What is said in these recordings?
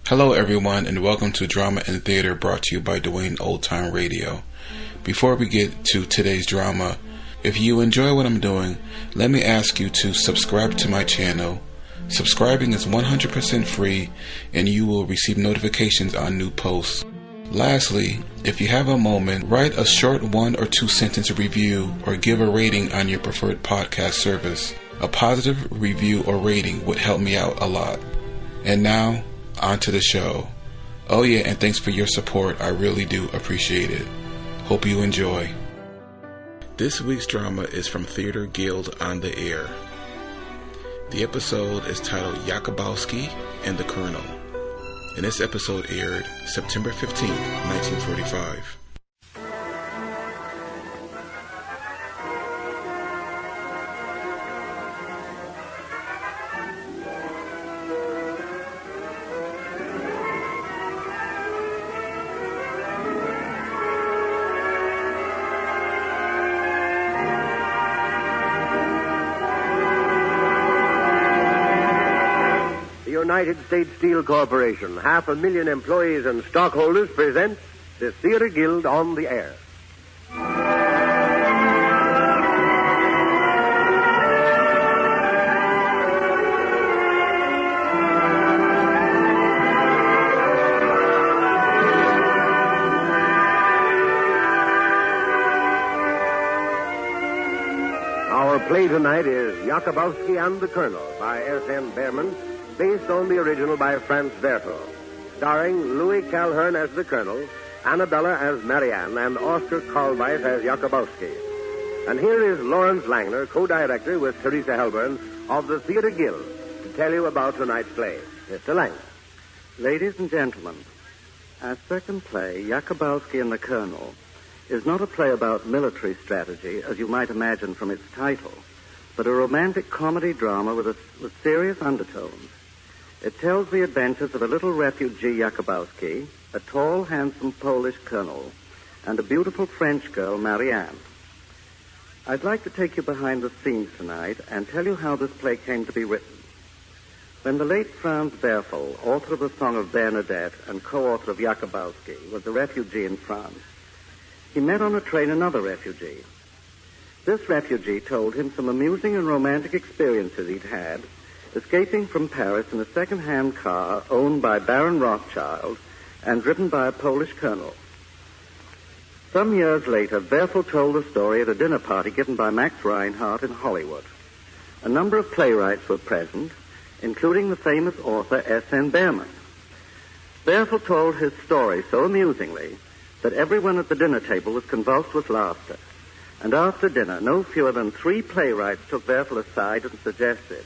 Hello everyone, and welcome to Drama and Theater, brought to you by Dwayne Old Time Radio. Before we get to today's drama, if you enjoy what I'm doing, let me ask you to subscribe to my channel. Subscribing is 100% free, and you will receive notifications on new posts. Lastly, if you have a moment, write a short 1 or 2 sentence review or give a rating on your preferred podcast service. A positive review or rating would help me out a lot. And now, on to the show. Oh yeah, and thanks for your support. I really do appreciate it. Hope you enjoy. This week's drama is from Theater Guilde on the Air. The episode is titled Jacobowsky and the Colonel, and this episode aired September 15th, 1945. United States Steel Corporation, 500,000 employees and stockholders, presents the Theater Guilde on the Air. Our play tonight is Jacobowsky and the Colonel by S.N. Behrman, based on the original by Franz Werfel, starring Louis Calhern as the Colonel, Annabella as Marianne, and Oscar Karlweis as Jacobowsky. And here is Lawrence Langner, co-director with Teresa Helburn of the Theater Guilde, to tell you about tonight's play. Mr. Langner. Ladies and gentlemen, our second play, Jacobowsky and the Colonel, is not a play about military strategy, as you might imagine from its title, but a romantic comedy drama with serious undertones. It tells the adventures of a little refugee Jacobowsky, a tall, handsome Polish colonel, and a beautiful French girl, Marianne. I'd like to take you behind the scenes tonight and tell you how this play came to be written. When the late Franz Werfel, author of the Song of Bernadette and co-author of Jacobowsky, was a refugee in France, he met on a train another refugee. This refugee told him some amusing and romantic experiences he'd had escaping from Paris in a second-hand car owned by Baron Rothschild and driven by a Polish colonel. Some years later, Werfel told the story at a dinner party given by Max Reinhardt in Hollywood. A number of playwrights were present, including the famous author S.N. Behrman. Werfel told his story so amusingly that everyone at the dinner table was convulsed with laughter. And after dinner, no fewer than 3 playwrights took Werfel aside and suggested,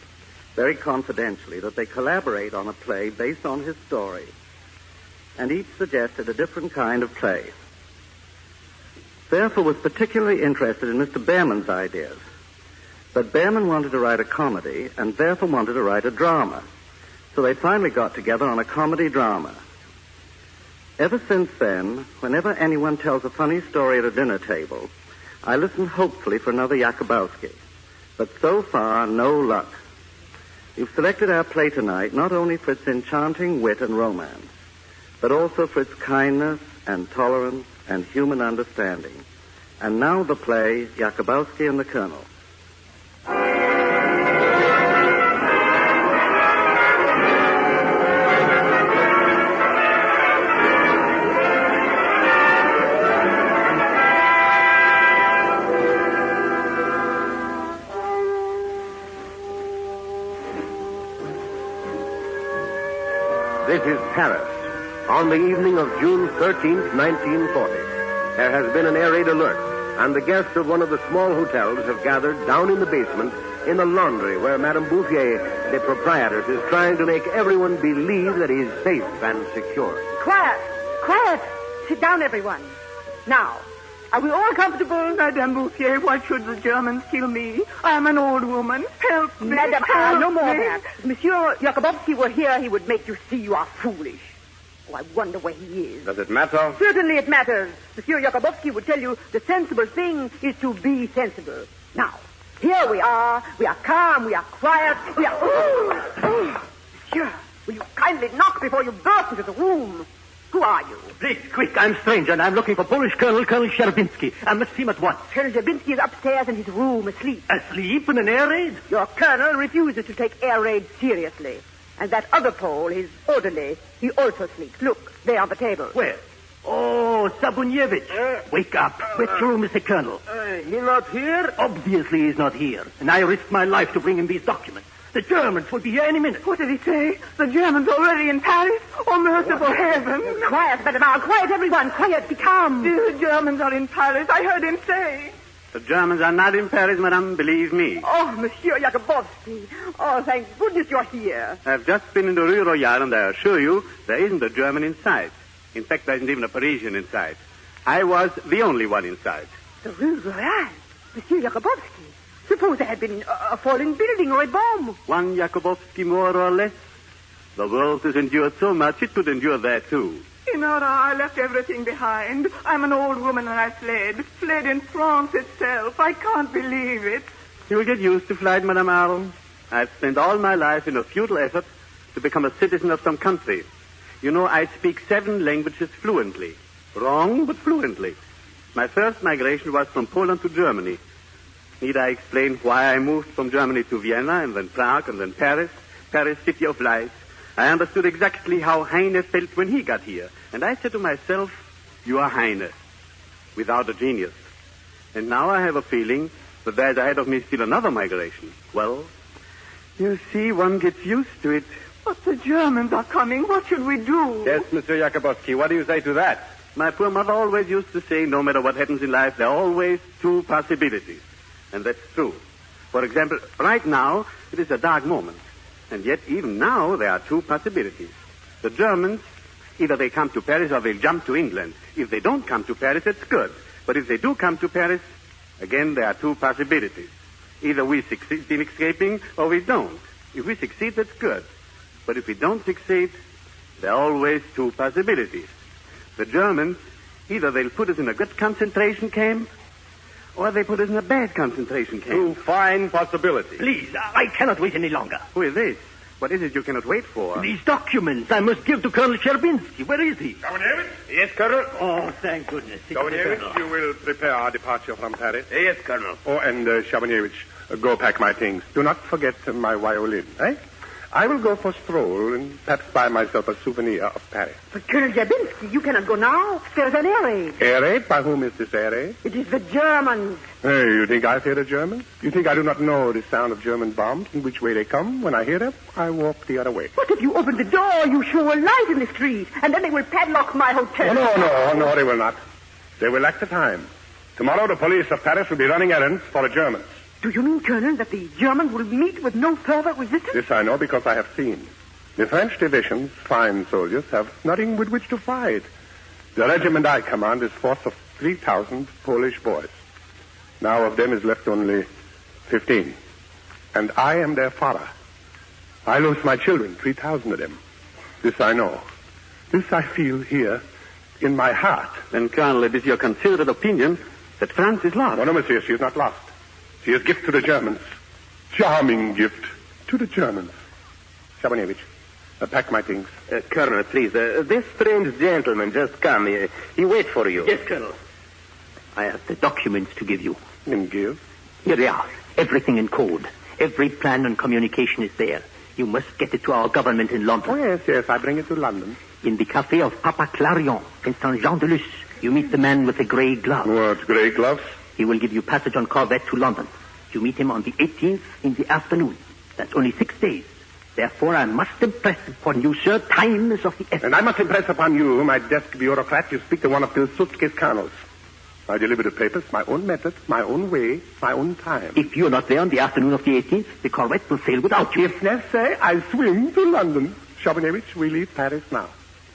very confidentially, that they collaborate on a play based on his story. And each suggested a different kind of play. Werfel was particularly interested in Mr. Behrman's ideas. But Behrman wanted to write a comedy, and Werfel wanted to write a drama. So they finally got together on a comedy drama. Ever since then, whenever anyone tells a funny story at a dinner table, I listen hopefully for another Jacobowsky. But so far, no luck. You've selected our play tonight not only for its enchanting wit and romance, but also for its kindness and tolerance and human understanding. And now the play, Jacobowsky and the Colonel. This is Paris, on the evening of June 13th, 1940. There has been an air raid alert, and the guests of one of the small hotels have gathered down in the basement in the laundry where Madame Bouffier, the proprietress, is trying to make everyone believe that he's safe and secure. Quiet! Quiet! Sit down, everyone. Now, are we all comfortable? Madame Bouffier, why should the Germans kill me? I am an old woman. Help me. Madame, help no more of me. that. If Monsieur Jacobowsky were here, he would make you see you are foolish. Oh, I wonder where he is. Does it matter? Certainly it matters. Monsieur Jacobowsky would tell you the sensible thing is to be sensible. Now, here we are. We are calm. We are quiet. We are... Monsieur, Will you kindly knock before you burst into the room? Who are you? Please, quick, I'm strange, and I'm looking for Polish Colonel Charpentier. I must see him at once. Colonel Jabinski is upstairs in his room, asleep. Asleep in an air raid? Your colonel refuses to take air raids seriously. And that other Pole, his orderly, he also sleeps. Look, there on the table. Where? Oh, Zabunievich. Wake up. Where's your room, Mr. Colonel? He not here? Obviously he's not here. And I risked my life to bring him these documents. The Germans will be here any minute. What did he say? The Germans already in Paris? Oh, merciful heaven. Quiet, Madame. Quiet, everyone. Quiet. Be calm. The Germans are in Paris. I heard him say. The Germans are not in Paris, madame, believe me. Oh, Monsieur Jacobowsky. Oh, thank goodness you're here. I've just been in the Rue Royale, and I assure you, there isn't a German in sight. In fact, there isn't even a Parisian in sight. I was the only one in sight. The Rue Royale? Monsieur Jacobowsky. Suppose there had been a falling building or a bomb. One Jacobowsky more or less. The world has endured so much, it could endure that, too. In Nora, I left everything behind. I'm an old woman and I fled in France itself. I can't believe it. You'll get used to flight, Madame Arles. I've spent all my life in a futile effort to become a citizen of some country. You know, I speak 7 languages fluently. Wrong, but fluently. My first migration was from Poland to Germany. Need I explain why I moved from Germany to Vienna and then Prague and then Paris? Paris, city of lights. I understood exactly how Heine felt when he got here. And I said to myself, you are Heine, without a genius. And now I have a feeling that there's ahead of me still another migration. Well, you see, one gets used to it. But the Germans are coming. What should we do? Yes, Monsieur Jacobowsky. What do you say to that? My poor mother always used to say, no matter what happens in life, there are always 2 possibilities. And that's true. For example, right now, it is a dark moment. And yet, even now, there are 2 possibilities. The Germans, either they come to Paris or they'll jump to England. If they don't come to Paris, it's good. But if they do come to Paris, again, there are 2 possibilities. Either we succeed in escaping or we don't. If we succeed, that's good. But if we don't succeed, there are always 2 possibilities. The Germans, either they'll put us in a good concentration camp or they put us in a bad concentration camp. 2 fine possibilities. Please, I cannot wait any longer. Who is this? What is it you cannot wait for? These documents I must give to Colonel Charpentier. Where is he? Zabunievich? Yes, Colonel. Oh, thank goodness. Zabunievich, you will prepare our departure from Paris. Yes, Colonel. Oh, and Zabunievich, go pack my things. Do not forget my violin, eh? I will go for a stroll and perhaps buy myself a souvenir of Paris. But Colonel Jabinski, you cannot go now. There's an air raid. Air raid? By whom is this air raid? It is the Germans. Hey, you think I fear the Germans? You think I do not know the sound of German bombs and which way they come? When I hear them, I walk the other way. What if you open the door, you show a light in the street, and then they will padlock my hotel? No, they will not. They will act the time. Tomorrow the police of Paris will be running errands for the Germans. Do you mean, Colonel, that the Germans will meet with no further resistance? This I know because I have seen. The French divisions, fine soldiers, have nothing with which to fight. The regiment I command is a force of 3,000 Polish boys. Now of them is left only 15. And I am their father. I lose my children, 3,000 of them. This I know. This I feel here in my heart. Then, Colonel, it is your considered opinion that France is lost. No, monsieur, she is not lost. She is gift to the Germans. Charming gift to the Germans. Zabunievich, pack my things. Colonel, please, this strange gentleman just come. He wait for you. Yes, Colonel. I have the documents to give you. And give? Here they are. Everything in code. Every plan and communication is there. You must get it to our government in London. Oh, yes, I bring it to London. In the cafe of Papa Clarion in Saint-Jean-de-Luz, you meet the man with the gray gloves. What, gray gloves? He will give you passage on corvette to London. You meet him on the 18th in the afternoon. That's only 6 days. Therefore, I must impress upon you, sir, time is of the essence. And I must impress upon you, my desk bureaucrat, you speak to one of Pilsudski's colonels. I deliver the papers, my own method, my own way, my own time. If you're not there on the afternoon of the 18th, the corvette will sail without you. If necessary, I swim to London. Zabunievich, we leave Paris now.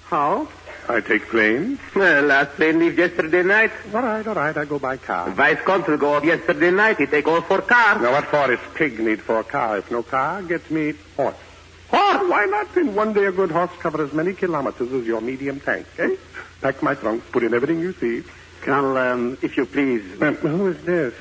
How? I take plane. Last plane leave yesterday night. All right, I go by car. Vice-consul go off yesterday night. He take all for car. Now, what for is pig need for a car? If no car, get me horse. Horse? Why not? In one day, a good horse covers as many kilometers as your medium tank, eh? Pack my trunk, put in everything you see. Colonel, if you please. Who is this?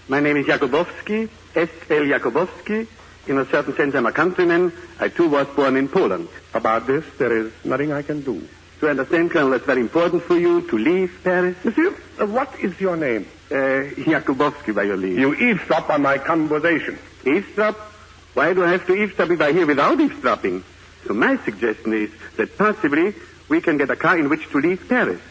My name is Jacobowsky, S.L. Jacobowsky, In a certain sense, I'm a countryman. I, too, was born in Poland. About this, there is nothing I can do. To understand, Colonel, it's very important for you to leave Paris. Monsieur, what is your name? Jacobowsky, by your leave. You eavesdrop on my conversation. Eavesdrop? Why do I have to eavesdrop if I hear without eavesdropping? So my suggestion is that possibly we can get a car in which to leave Paris.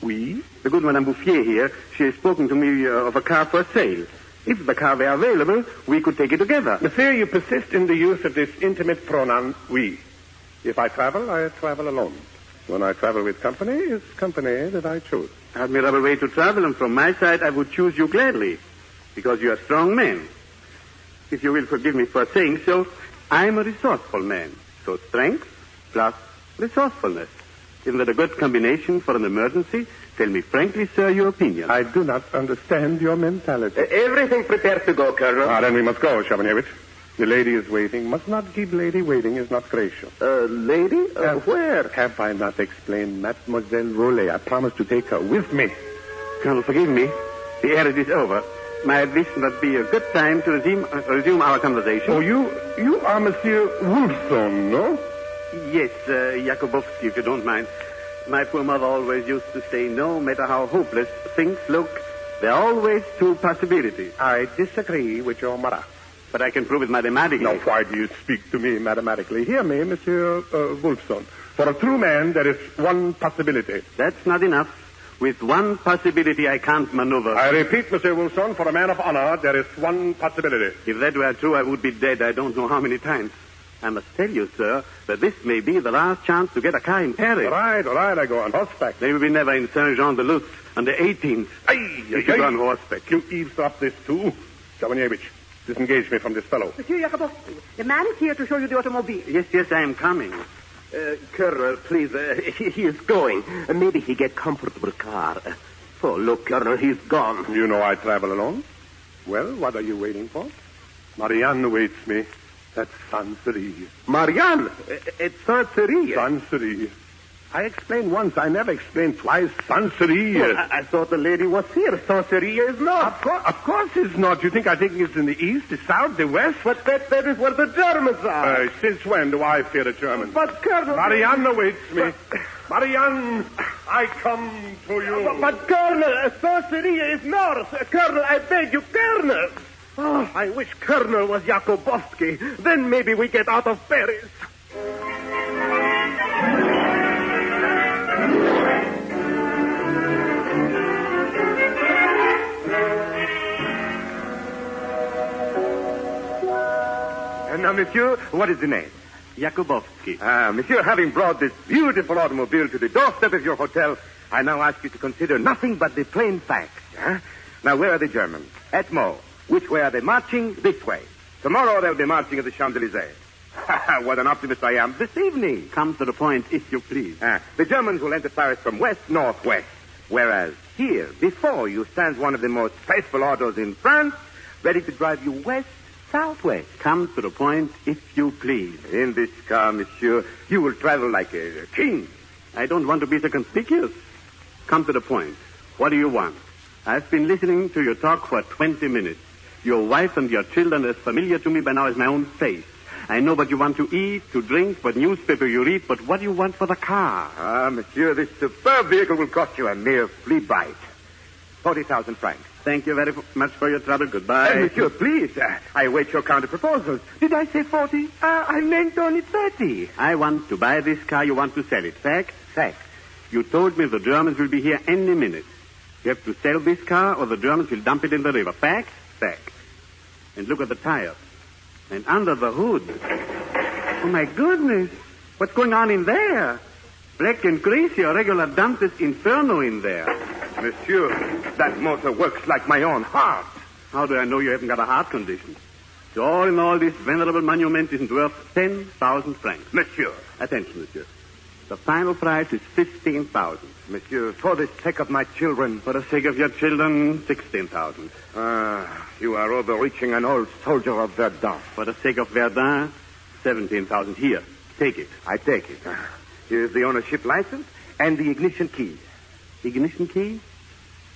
Oui? The good Madame Bouffier here, she has spoken to me of a car for sale. If the car were available, we could take it together. Monsieur, you persist in the use of this intimate pronoun, we. If I travel, I travel alone. When I travel with company, it's company that I choose. Admirable way to travel, and from my side, I would choose you gladly, because you are a strong man. If you will forgive me for saying so, I'm a resourceful man. So strength plus resourcefulness. Isn't that a good combination for an emergency? Tell me frankly, sir, your opinion. I do not understand your mentality. Everything prepared to go, Colonel. Then we must go, Chabanevich. The lady is waiting. Must not keep lady waiting is not gracious. Lady? Where? Have I not explained? Mademoiselle Rollet. I promised to take her with me. Colonel, forgive me. The errand is over. My wish must be a good time to resume our conversation. Oh, you are Monsieur Wolfson, no? Yes, Jacobowsky, if you don't mind. My poor mother always used to say, no matter how hopeless things look, there are always two possibilities. I disagree with your mother. But I can prove it mathematically. Now, why do you speak to me mathematically? Hear me, Monsieur Wolfson. For a true man, there is one possibility. That's not enough. With one possibility, I can't maneuver. I repeat, Monsieur Wolfson, for a man of honor, there is one possibility. If that were true, I would be dead I don't know how many times. I must tell you, sir, that this may be the last chance to get a car in Paris. All right, I go on horseback. They will be never in Saint-Jean-de-Luz on the 18th. You should go on horseback. You eavesdrop this, too? Chabanevich, disengage me from this fellow. Monsieur Jacobowsky, the man is here to show you the automobile. Yes, I am coming. Colonel, please, he is going. Maybe he get comfortable car. Oh, look, Colonel, he's gone. You know I travel alone. Well, what are you waiting for? Marianne awaits me. That's Sancerre. Marianne, it's Sancerre. Sancerre. I explained once. I never explained twice. Sancerre. Well, I thought the lady was here. Sancerre is not. Of course it's not. You think I think it's in the east, the south, the west? But that is where the Germans are. Since when do I fear the Germans? But, Colonel... Marianne awaits me. Marianne, I come to you. But Colonel, Sancerre is north. Colonel, I beg you, Colonel. Oh, I wish Colonel was Jacobowsky. Then maybe we get out of Paris. And now, monsieur, what is the name? Jacobowsky. Monsieur, having brought this beautiful automobile to the doorstep of your hotel, I now ask you to consider nothing but the plain facts. Now, where are the Germans? At Meaux. Which way are they marching? This way. Tomorrow they'll be marching at the Champs-Élysées. What an optimist I am. This evening. Come to the point, if you please. The Germans will enter Paris from west, northwest. Whereas here, before you, stands one of the most faithful autos in France, ready to drive you west, southwest. Come to the point, if you please. In this car, monsieur, you will travel like a king. I don't want to be so conspicuous. Come to the point. What do you want? I've been listening to your talk for 20 minutes. Your wife and your children are as familiar to me by now as my own face. I know what you want to eat, to drink, what newspaper you read, but what do you want for the car? Monsieur, this superb vehicle will cost you a mere flea bite. 40,000 francs. Thank you very much for your trouble. Goodbye. Monsieur, please. I await your counter proposals. Did I say 40? I meant only 30. I want to buy this car. You want to sell it. Fact? Fact. You told me the Germans will be here any minute. You have to sell this car or the Germans will dump it in the river. Fact? Fact. And look at the tires. And under the hood. Oh, my goodness. What's going on in there? Black and greasy, a regular Dante's Inferno in there. Monsieur, that motor works like my own heart. How do I know you haven't got a heart condition? So all in all, this venerable monument isn't worth 10,000 francs. Monsieur. Attention, monsieur. The final price is 15,000. Monsieur, for the sake of my children. For the sake of your children, 16,000. You are overreaching an old soldier of Verdun. For the sake of Verdun, 17,000. Here, take it. I take it. Here's the ownership license and the ignition key. Ignition key?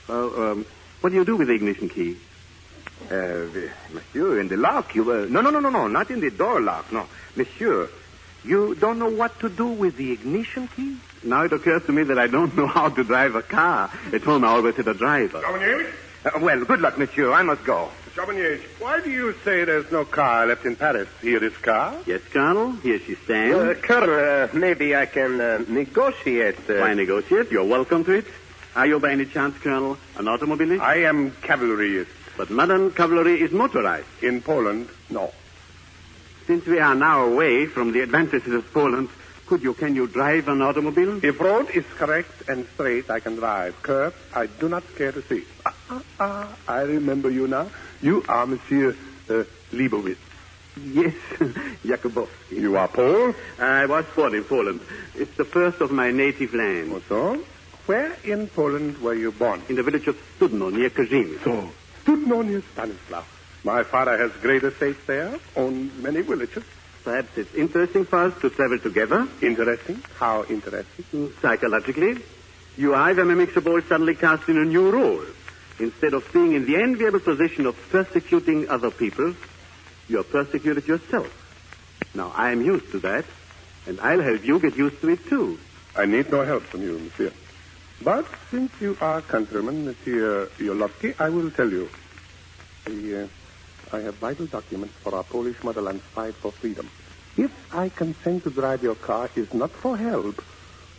Well, what do you do with the ignition key? Monsieur, in the lock, you... No, not in the door lock, no. Monsieur, you don't know what to do with the ignition key? Now it occurs to me that I don't know how to drive a car. At home, I always had a driver. Charbonnier? Well, good luck, monsieur. I must go. Charbonnier, why do you say there's no car left in Paris? Here is car. Yes, Colonel. Here she stands. Colonel, maybe I can negotiate. Why negotiate? You're welcome to it. Are you by any chance, Colonel, an automobilist? I am cavalryist. But modern cavalry is motorized. In Poland, no. Since we are now away from the advantages of Poland, can you drive an automobile? If road is correct and straight, I can drive. Curve, I do not care to see. I remember you now. You are Monsieur Leibowitz. Yes, Jacobowsky. You are Pole? I was born in Poland. It's the first of my native land. Oh, so? Where in Poland were you born? In the village of Studno, near Kaye. So, Studno near Stanislav. My father has great estates there, owns many villages. Perhaps it's interesting for us to travel together. Interesting? How interesting? Psychologically. You are, if I may mix a ball, suddenly cast in a new role. Instead of being in the enviable position of persecuting other people, you are persecuted yourself. Now, I am used to that, and I'll help you get used to it, too. I need no help from you, monsieur. But since you are countryman, Monsieur Jolowski, I will tell you. I have vital documents for our Polish motherland's fight for freedom. If I consent to drive your car, it's not for help,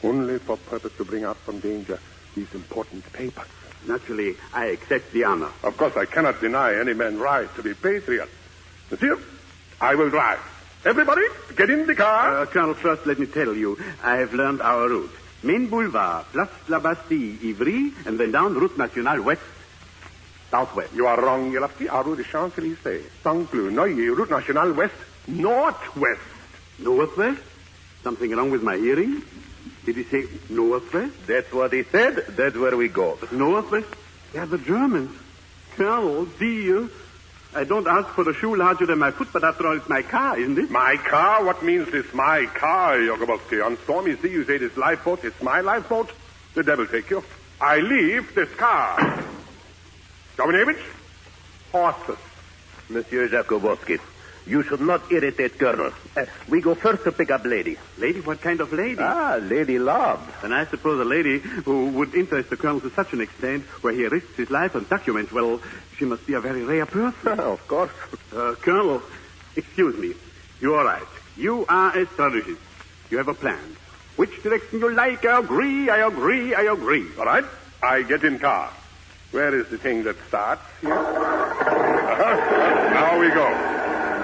only for purpose to bring out from danger these important papers. Naturally, I accept the honor. Of course, I cannot deny any man right to be patriot. Monsieur, I will drive. Everybody, get in the car. Colonel, first let me tell you, I have learned our route. Main Boulevard, Place la Bastille, Ivry, and then down Route Nationale West, southwest. You are wrong, Jolowski. Our route is Champs-Élysées. Saint-Cloud, Neuilly, Route Nationale West, northwest. Northwest? Something wrong with my hearing? Did he say northwest? That's what he said. That's where we go. But northwest? They're the Germans. Colonel, dear, I don't ask for a shoe larger than my foot, but after all, it's my car, isn't it? My car? What means this, my car, Jacobowsky? On stormy sea, you say this lifeboat is my lifeboat? The devil take you. I leave this car. Dominovich? Horses. Monsieur Jacobowsky, you should not irritate Colonel. We go first to pick up lady. Lady? What kind of lady? Lady Love. And I suppose a lady who would interest the Colonel to such an extent where he risks his life on documents, well, she must be a very rare person. Of course. Colonel, excuse me. You're right. You are a strategist. You have a plan. Which direction you like, I agree. All right. I get in car. Where is the thing that starts here? Now we go.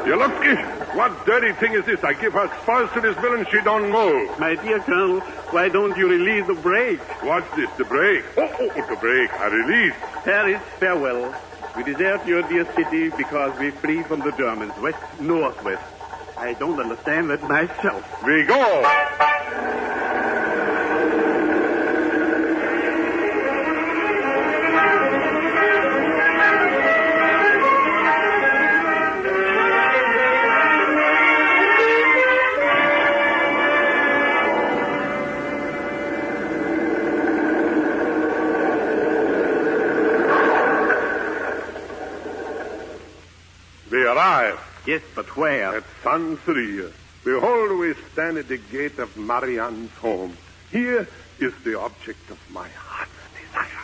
Jolowski, what dirty thing is this? I give her spurs to this villain, she don't move. My dear Colonel, why don't you release the brake? What's this, the brake? Oh, the brake. I release. Paris, farewell. We desert your dear city because we flee from the Germans, northwest. I don't understand that myself. We go. We arrive. Yes, but where? At Sanseria. Behold, we stand at the gate of Marianne's home. Here is the object of my heart's desire.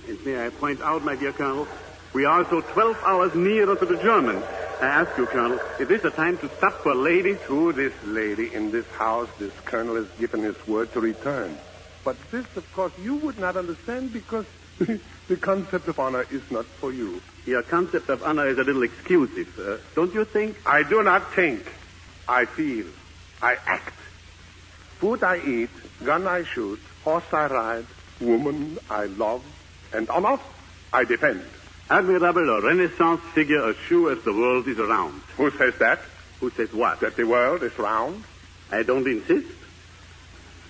And may I point out, my dear Colonel, we are also 12 hours nearer to the Germans. I ask you, Colonel, is this a time to stop for ladies? To this lady in this house, this colonel has given his word to return. But this, of course, you would not understand because the concept of honor is not for you. Your concept of honor is a little exclusive, don't you think? I do not think. I feel. I act. Food I eat, gun I shoot, horse I ride, woman I love, and honor I defend. Admirable, a Renaissance figure as sure as the world is round. Who says that? Who says what? That the world is round? I don't insist.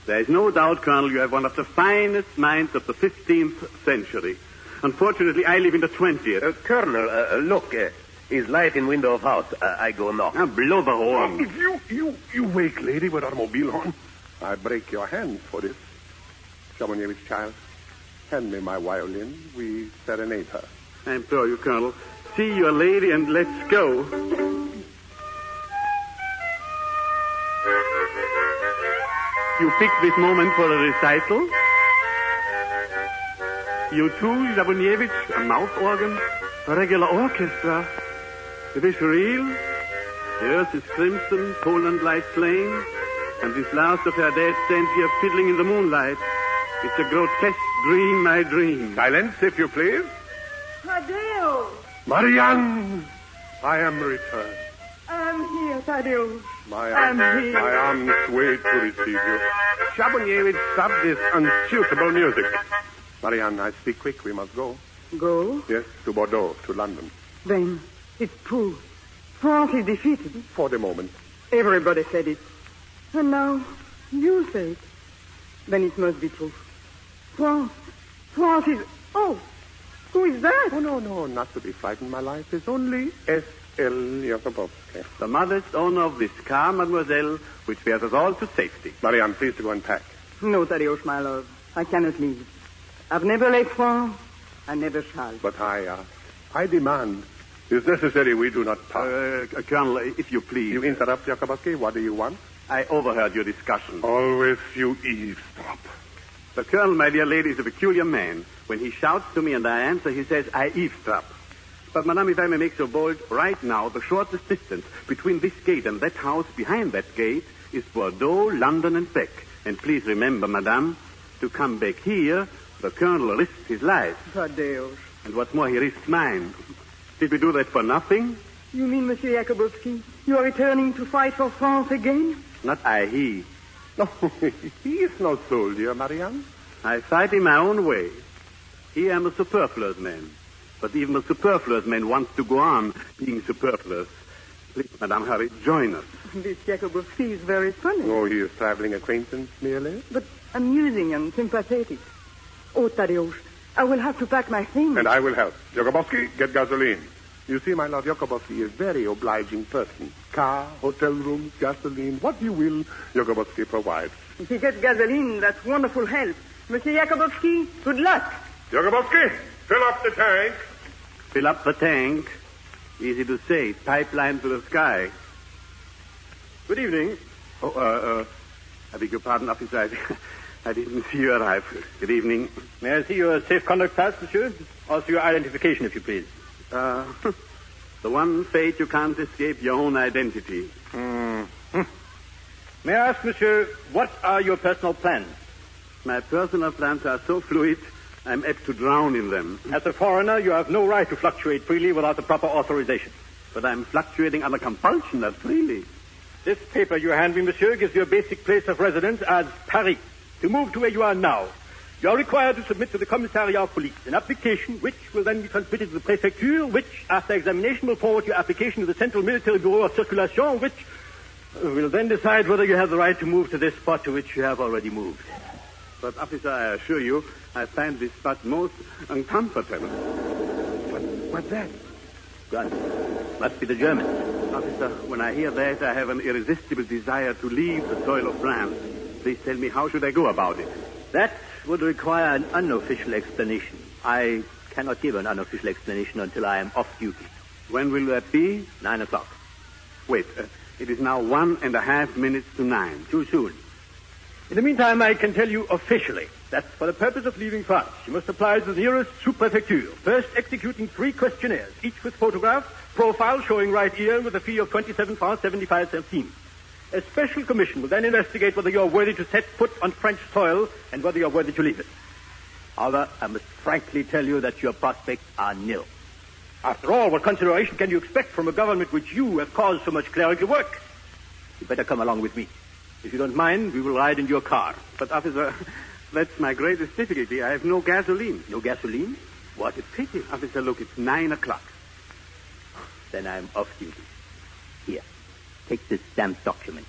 There is no doubt, Colonel, you have one of the finest minds of the 15th century. Unfortunately, I live in the 20th. Colonel, look, is light in window of house. I go knock. Blow the horn. You wake lady with automobile horn. I break your hands for this. Charbonnier, child, hand me my violin. We serenade her. I implore you, Colonel, see your lady and let's go. You picked this moment for a recital? You too, Jacobowski, a mouth organ, a regular orchestra. Is this real? The earth is crimson, Poland lies slain, and this last of her dead stands here fiddling in the moonlight. It's a grotesque dream I dream. Silence, if you please. Tadeo! Marianne, I am returned. I'm here, Tadeo. My I'm here. arms wait to receive you. Jacobowski, stop this unsuitable music. Marianne, I speak quick. We must go. Go? Yes, to Bordeaux, to London. Then it's true. France is defeated. For the moment. Everybody said it. And now you say it. Then it must be true. France is... Oh, who is that? Oh, no, not to be frightened, my life. It's only S.L. Jacobowski. The modest owner of this car, mademoiselle, which bears us all to safety. Marianne, please to go and pack. No, Tadeusz, my love. I cannot leave. I've never left France. I never shall. But I demand. It's necessary we do not part. Colonel, if you please. You interrupt, Jacobowski. What do you want? I overheard your discussion. Always you eavesdrop. The Colonel, my dear lady, is a peculiar man. When he shouts to me and I answer, he says, I eavesdrop. But, madame, if I may make so bold, right now, the shortest distance between this gate and that house behind that gate is Bordeaux, London, and back. And please remember, madame, to come back here, the Colonel risks his life. Tadeusz. And what's more, he risks mine. Did we do that for nothing? You mean, Monsieur Jacobowski, you are returning to fight for France again? Not I, he. No, he is no soldier, Marianne. I fight in my own way. Here I'm a superfluous man. But even a superfluous man wants to go on being superfluous. Please, madame, hurry, join us. This Jacobowski is very funny. Oh, he is traveling acquaintance merely. But amusing and sympathetic. Oh, Tadeusz, I will have to pack my things. And I will help. Jacobowski, get gasoline. You see, my love, Jacobowski is a very obliging person. Car, hotel rooms, gasoline, what you will, Jacobowski provides. If he gets gasoline, that's wonderful help. Monsieur Jacobowski, good luck. Jacobowski, fill up the tank. Fill up the tank. Easy to say. Pipeline to the sky. Good evening. I beg your pardon, officer. I didn't see you arrive. Good evening. May I see your safe conduct pass, monsieur? Also your identification, if you please. The one fate you can't escape, your own identity. May I ask, monsieur, what are your personal plans? My personal plans are so fluid, I'm apt to drown in them. As a foreigner, you have no right to fluctuate freely without the proper authorization. But I'm fluctuating under compulsion, not freely. This paper you hand me, monsieur, gives you a basic place of residence as Paris. To move to where you are now, you are required to submit to the Commissariat of Police an application which will then be transmitted to the Prefecture, which, after examination, will forward your application to the Central Military Bureau of Circulation, which will then decide whether you have the right to move to this spot to which you have already moved. But, officer, I assure you, I find this spot most uncomfortable. What's that? Guns. Must be the Germans. Officer, when I hear that, I have an irresistible desire to leave the soil of France. Please tell me, how should I go about it? That would require an unofficial explanation. I cannot give an unofficial explanation until I am off duty. When will that be? 9 o'clock. Wait, it is now 1.5 minutes to 9. Too soon. In the meantime, I can tell you officially that for the purpose of leaving France, you must apply to the nearest sous-prefecture, first executing 3 questionnaires, each with photograph, profile showing right ear with a fee of 27 francs 75 centimes. A special commission will then investigate whether you are worthy to set foot on French soil and whether you are worthy to leave it. However, I must frankly tell you that your prospects are nil. After all, what consideration can you expect from a government which you have caused so much clerical work? You better come along with me. If you don't mind, we will ride in your car. But, officer, that's my greatest difficulty. I have no gasoline. No gasoline? What a pity. Officer, look, it's 9 o'clock. Then I'm off duty. Here, take this stamped document.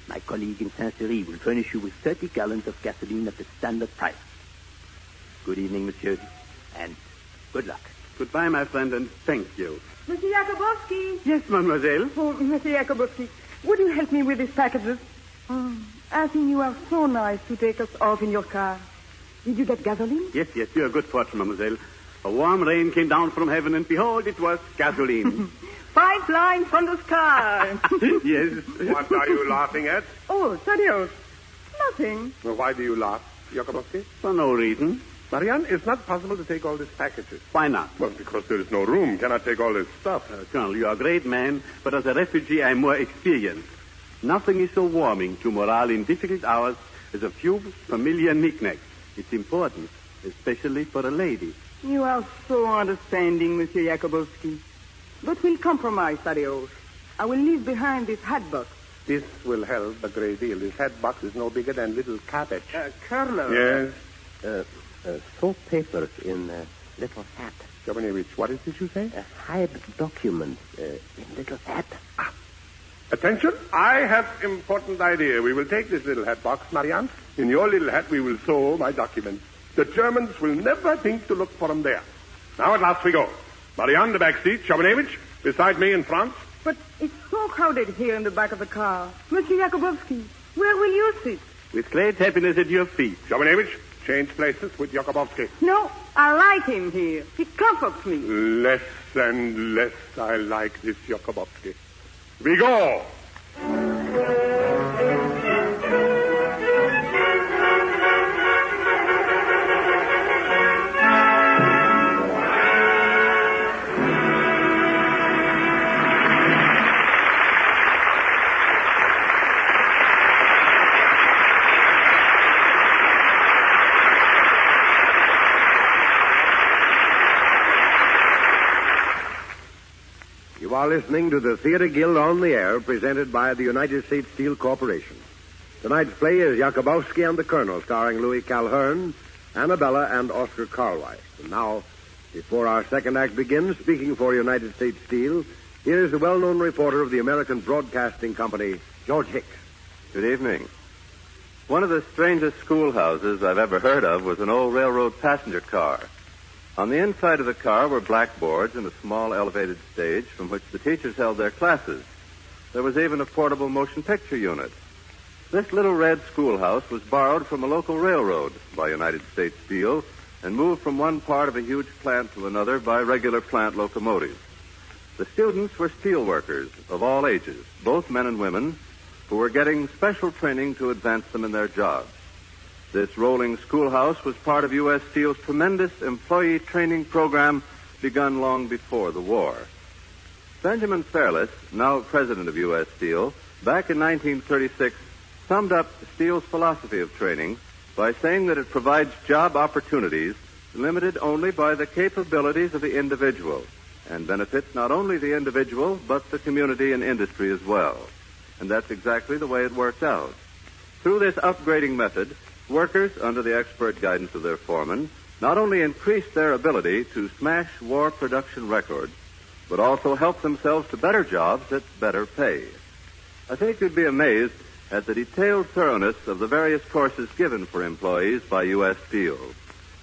My colleague in Saint-Cyry will furnish you with 30 gallons of gasoline at the standard price. Good evening, monsieur, and good luck. Goodbye, my friend, and thank you. Monsieur Jacobowski. Yes, mademoiselle. Oh, Monsieur Jacobowski, would you help me with these packages? I think you are so nice to take us off in your car. Did you get gasoline? Yes, you're a good fortune, mademoiselle. A warm rain came down from heaven, and behold, it was gasoline. 5 lines from the sky. Yes. What are you laughing at? Oh, Thaddeus. Nothing. Well, why do you laugh, Jacobowski? For no reason. Marianne, it's not possible to take all these packages. Why not? Well, because there is no room. Cannot take all this stuff. Colonel, you are a great man, but as a refugee, I am more experienced. Nothing is so warming to morale in difficult hours as a few familiar knickknacks. It's important, especially for a lady. You are so understanding, Monsieur Jacobowski. But we'll compromise, Thaddeus. I will leave behind this hat box. This will help a great deal. This hat box is no bigger than little cabbage. Colonel. Yes? Soap papers in little hat. Jovanovich, what is this you say? Hide documents in little hat. Attention, I have important idea. We will take this little hat box, Marianne. In your little hat, we will sew my documents. The Germans will never think to look for them there. Now at last we go. Marianne, the back seat. Jovanovich, beside me in France. But it's so crowded here in the back of the car. Monsieur Jacobowski, where will you sit? With great happiness at your feet. Jovanovich, change places with Jacobowski. No, I like him here. He comforts me. Less and less I like this Jacobowski. We go! You are listening to the Theater Guilde on the Air, presented by the United States Steel Corporation. Tonight's play is Jacobowski and the Colonel, starring Louis Calhern, Annabella, and Oscar Karlweis. And now, before our second act begins, speaking for United States Steel, here is the well-known reporter of the American Broadcasting Company, George Hicks. Good evening. One of the strangest schoolhouses I've ever heard of was an old railroad passenger car. On the inside of the car were blackboards and a small elevated stage from which the teachers held their classes. There was even a portable motion picture unit. This little red schoolhouse was borrowed from a local railroad by United States Steel and moved from one part of a huge plant to another by regular plant locomotives. The students were steel workers of all ages, both men and women, who were getting special training to advance them in their jobs. This rolling schoolhouse was part of U.S. Steel's tremendous employee training program begun long before the war. Benjamin Fairless, now president of U.S. Steel, back in 1936, summed up Steel's philosophy of training by saying that it provides job opportunities limited only by the capabilities of the individual and benefits not only the individual but the community and industry as well. And that's exactly the way it worked out. Through this upgrading method, workers, under the expert guidance of their foreman, not only increased their ability to smash war production records, but also helped themselves to better jobs at better pay. I think you'd be amazed at the detailed thoroughness of the various courses given for employees by U.S. Steel.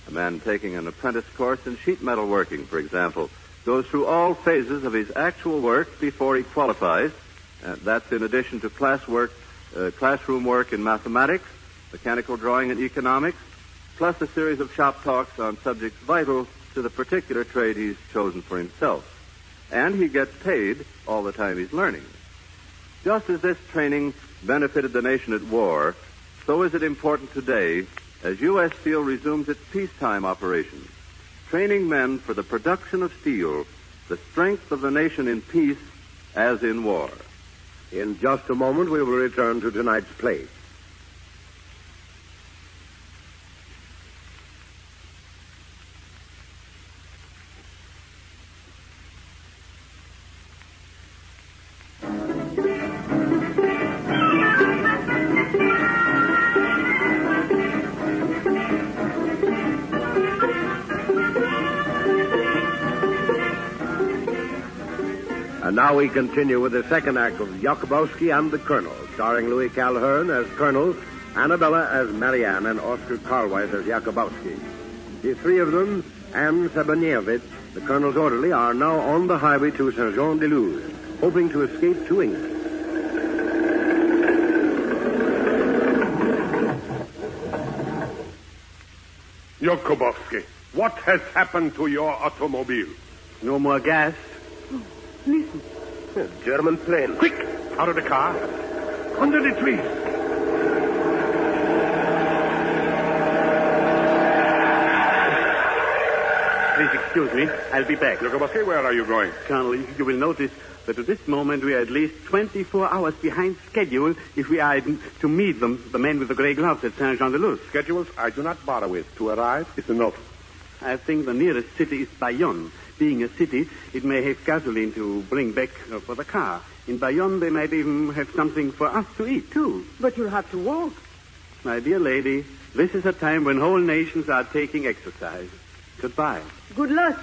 A man taking an apprentice course in sheet metal working, for example, goes through all phases of his actual work before he qualifies. That's in addition to classroom work in mathematics, mechanical drawing, and economics, plus a series of shop talks on subjects vital to the particular trade he's chosen for himself. And he gets paid all the time he's learning. Just as this training benefited the nation at war, so is it important today as U.S. Steel resumes its peacetime operations, training men for the production of steel, the strength of the nation in peace as in war. In just a moment, we will return to tonight's play. And now we continue with the second act of Jacobowski and the Colonel, starring Louis Calhern as Colonel, Annabella as Marianne, and Oscar Karlweis as Jacobowski. The three of them, and Sabanievich, the Colonel's orderly, are now on the highway to Saint-Jean-de-Luz, hoping to escape to England. Jacobowski, What has happened to your automobile? No more gas. Listen. German plane. Quick! Out of the car. Under the trees. Please excuse me. I'll be back. Jacobowsky, where are you going? Colonel, you will notice that at this moment we are at least 24 hours behind schedule if we are to meet them, the men with the gray gloves at Saint-Jean-de-Luz. Schedules I do not bother with. To arrive is enough. I think the nearest city is Bayonne. Being a city, it may have gasoline to bring back for the car. In Bayonne, they might even have something for us to eat, too. But you'll have to walk. My dear lady, this is a time when whole nations are taking exercise. Goodbye. Good luck.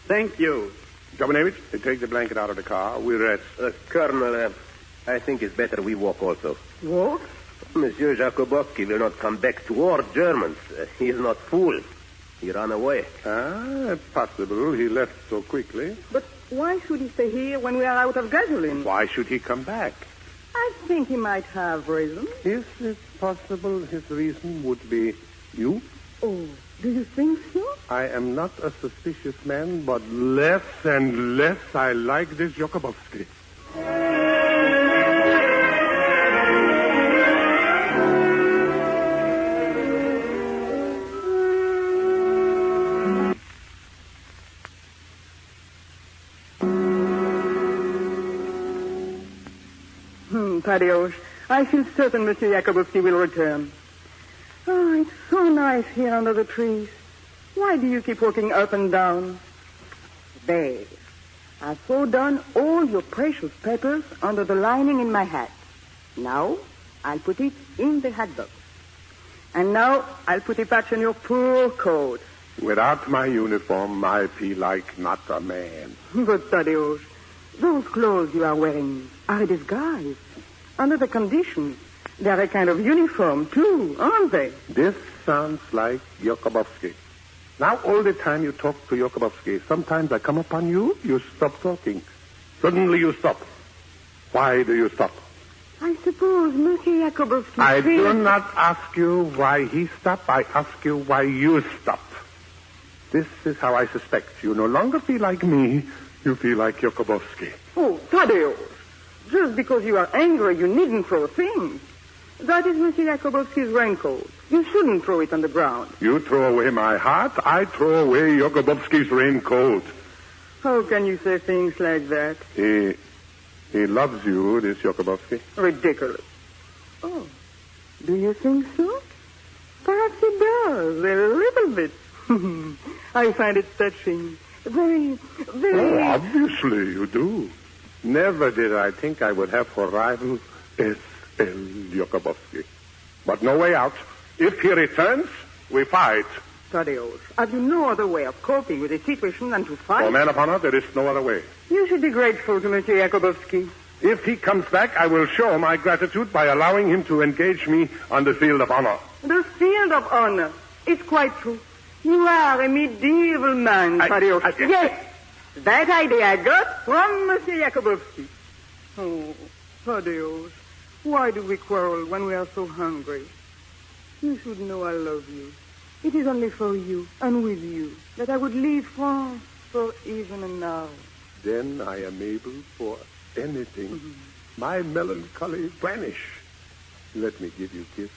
Thank you. Jovanovich, take the blanket out of the car. We rest. Colonel, I think it's better we walk also. Walk? Monsieur Jacobowsky will not come back toward Germans. He is not fool. He ran away. Possible. He left so quickly. But why should he stay here when we are out of gasoline? Why should he come back? I think he might have reason. Is it possible his reason would be you? Oh, do you think so? I am not a suspicious man, but less and less I like this Jacobowsky. Thaddeus, I feel certain Monsieur Jacobowsky will return. Oh, it's so nice here under the trees. Why do you keep walking up and down? There. I've thrown down all your precious papers under the lining in my hat. Now, I'll put it in the hat box. And now, I'll put a patch on your poor coat. Without my uniform, I feel like not a man. But, Thaddeus, those clothes you are wearing are a disguise. Under the conditions, they are a kind of uniform, too, aren't they? This sounds like Jacobowsky. Now, all the time you talk to Jacobowsky, sometimes I come upon you, you stop talking. Suddenly you stop. Why do you stop? I suppose Monsieur Jacobowsky... I do not ask you why he stopped. I ask you why you stopped. This is how I suspect. You no longer feel like me. You feel like Jacobowsky. Oh, Thaddeus. Just because you are angry, you needn't throw things. That is Monsieur Jacobowsky's raincoat. You shouldn't throw it on the ground. You throw away my heart, I throw away Jacobowsky's raincoat. How can you say things like that? He loves you, this Jacobowsky. Ridiculous. Oh, do you think so? Perhaps he does, a little bit. I find it touching. Very... Oh, obviously you do. Never did I think I would have for rival S.L. Jacobowsky. But no way out. If he returns, we fight. Thaddeus, have you no other way of coping with the situation than to fight? For man upon earth, there is no other way. You should be grateful to Monsieur Jacobowsky. If he comes back, I will show my gratitude by allowing him to engage me on the field of honor. The field of honor. It's quite true. You are a medieval man, Thaddeus. Yes, that idea I got from Monsieur Jacobowsky. Oh, Thaddeus, why do we quarrel when we are so hungry? You should know I love you. It is only for you and with you that I would leave France for even an hour. Then I am able for anything. Mm-hmm. My melancholy vanish. Let me give you a kiss.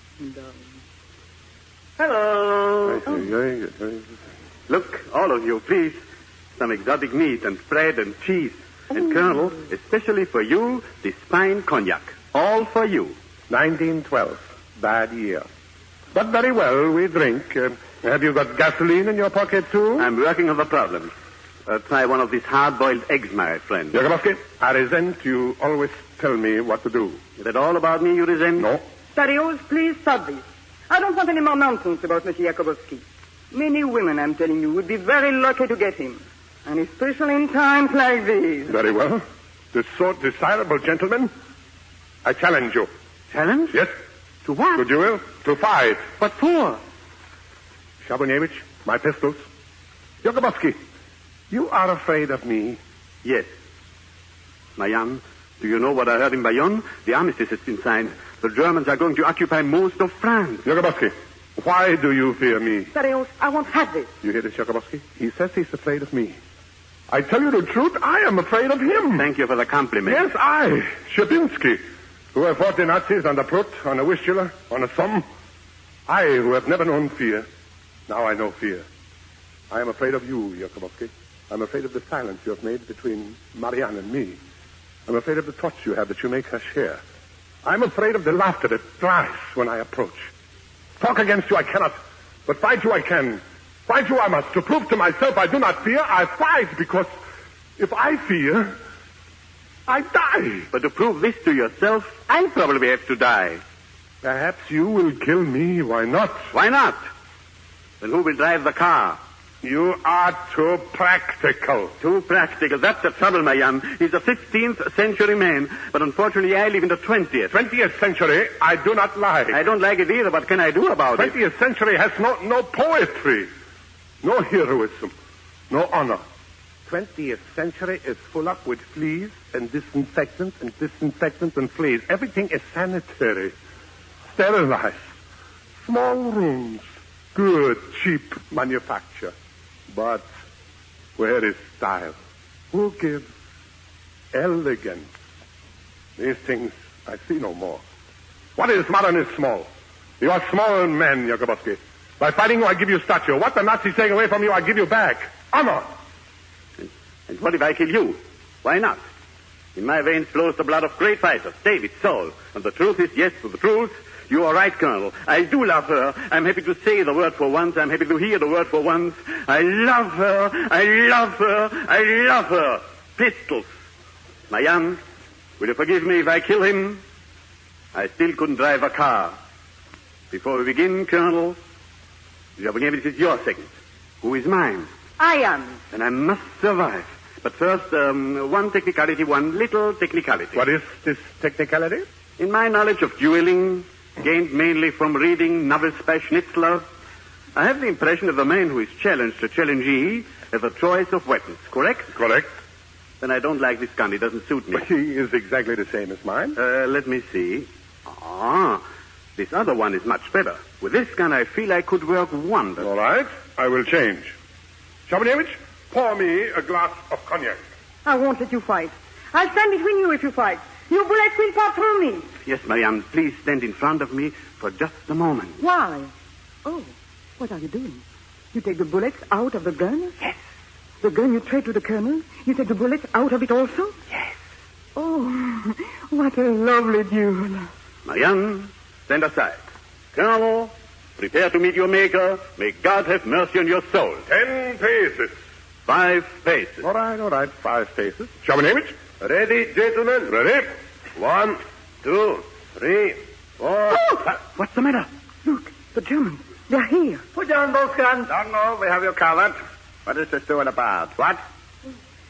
Hello. Look, all of you, please. Some exotic meat and bread and cheese. And, Colonel, especially for you, this fine cognac. All for you. 1912. Bad year. But very well, we drink. Have you got gasoline in your pocket, too? I'm working on the problem. Try one of these hard-boiled eggs, my friend. Jacobowsky, I resent you always tell me what to do. Is it all about me you resent? No. Thaddeus, please stop this. I don't want any more nonsense about Monsieur Jacobowsky. Many women, I'm telling you, would be very lucky to get him. And especially in times like these. Very well. This so desirable gentleman, I challenge you. Challenge? Yes. To what? To duel. To fight. What for? Shabunevich, my pistols. Jacobowsky, you are afraid of me. Yes. Mayan, do you know what I heard in Bayonne? The armistice has been signed. The Germans are going to occupy most of France. Jacobowsky, Why do you fear me? Thaddeus, I won't have this. You hear this, Jacobowsky? He says he's afraid of me. I tell you the truth, I am afraid of him. Thank you for the compliment. Yes, I, Charpentier, who have fought the Nazis on the Prut, on the Vistula, on the Somme. I, who have never known fear. Now I know fear. I am afraid of you, Jacobowsky. I'm afraid of the silence you have made between Marianne and me. I'm afraid of the thoughts you have that you make her share. I'm afraid of the laughter that flies when I approach. Talk against you I cannot, but fight you I can. Fight you I must. To prove to myself I do not fear, I fight, because if I fear, I die. But to prove this to yourself, I probably have to die. Perhaps you will kill me. Why not? Why not? Then who will drive the car? You are too practical. Too practical. That's the trouble, my young. He's a 15th century man, but unfortunately I live in the 20th. 20th century? I do not like. I don't like it either. What can I do about 20th century has no poetry, no heroism, no honor. 20th century is full up with fleas and disinfectants and fleas. Everything is sanitary, sterilized, small rooms, good, cheap manufacture. But where is style? Who gives elegance? These things I see no more. What is modern is small. You are small men, Jacobowsky. By fighting you, I give you stature. What the Nazis take away from you, I give you back. Honor. And what if I kill you? Why not? In my veins flows the blood of great fighters, David, Saul. And the truth is, yes, to the truth, you are right, Colonel. I do love her. I'm happy to say the word for once. I'm happy to hear the word for once. I love her. I love her. I love her. Pistols. My young, will you forgive me if I kill him? I still couldn't drive a car. Before we begin, Colonel, this is your second. Who is mine? I am. Then I must survive. But first, one technicality, one little technicality. What is this technicality? In my knowledge of dueling, gained mainly from reading novels by Schnitzler, I have the impression that the man who is challenged, a challengee, has a choice of weapons, correct? Correct. Then I don't like this gun. It doesn't suit me. He is exactly the same as mine. Let me see. This other one is much better. With this gun, I feel I could work wonders. All right. I will change. Charpentier, pour me a glass of cognac. I won't let you fight. I'll stand between you if you fight. Your bullets will pass through me. Yes, Marianne, please stand in front of me for just a moment. Why? Oh, what are you doing? You take the bullets out of the gun? Yes. The gun you trade to the colonel? You take the bullets out of it also? Yes. Oh, what a lovely duel. Marianne, stand aside. Colonel, prepare to meet your maker. May God have mercy on your soul. 10 paces. 5 paces. All right. 5 paces. Charpentier, ready, gentlemen? Ready? 1, 2, 3, 4. Oh! What's the matter? Look, the Germans. They're here. Put down both guns. Don't know. We have you covered. What is this duel about? What?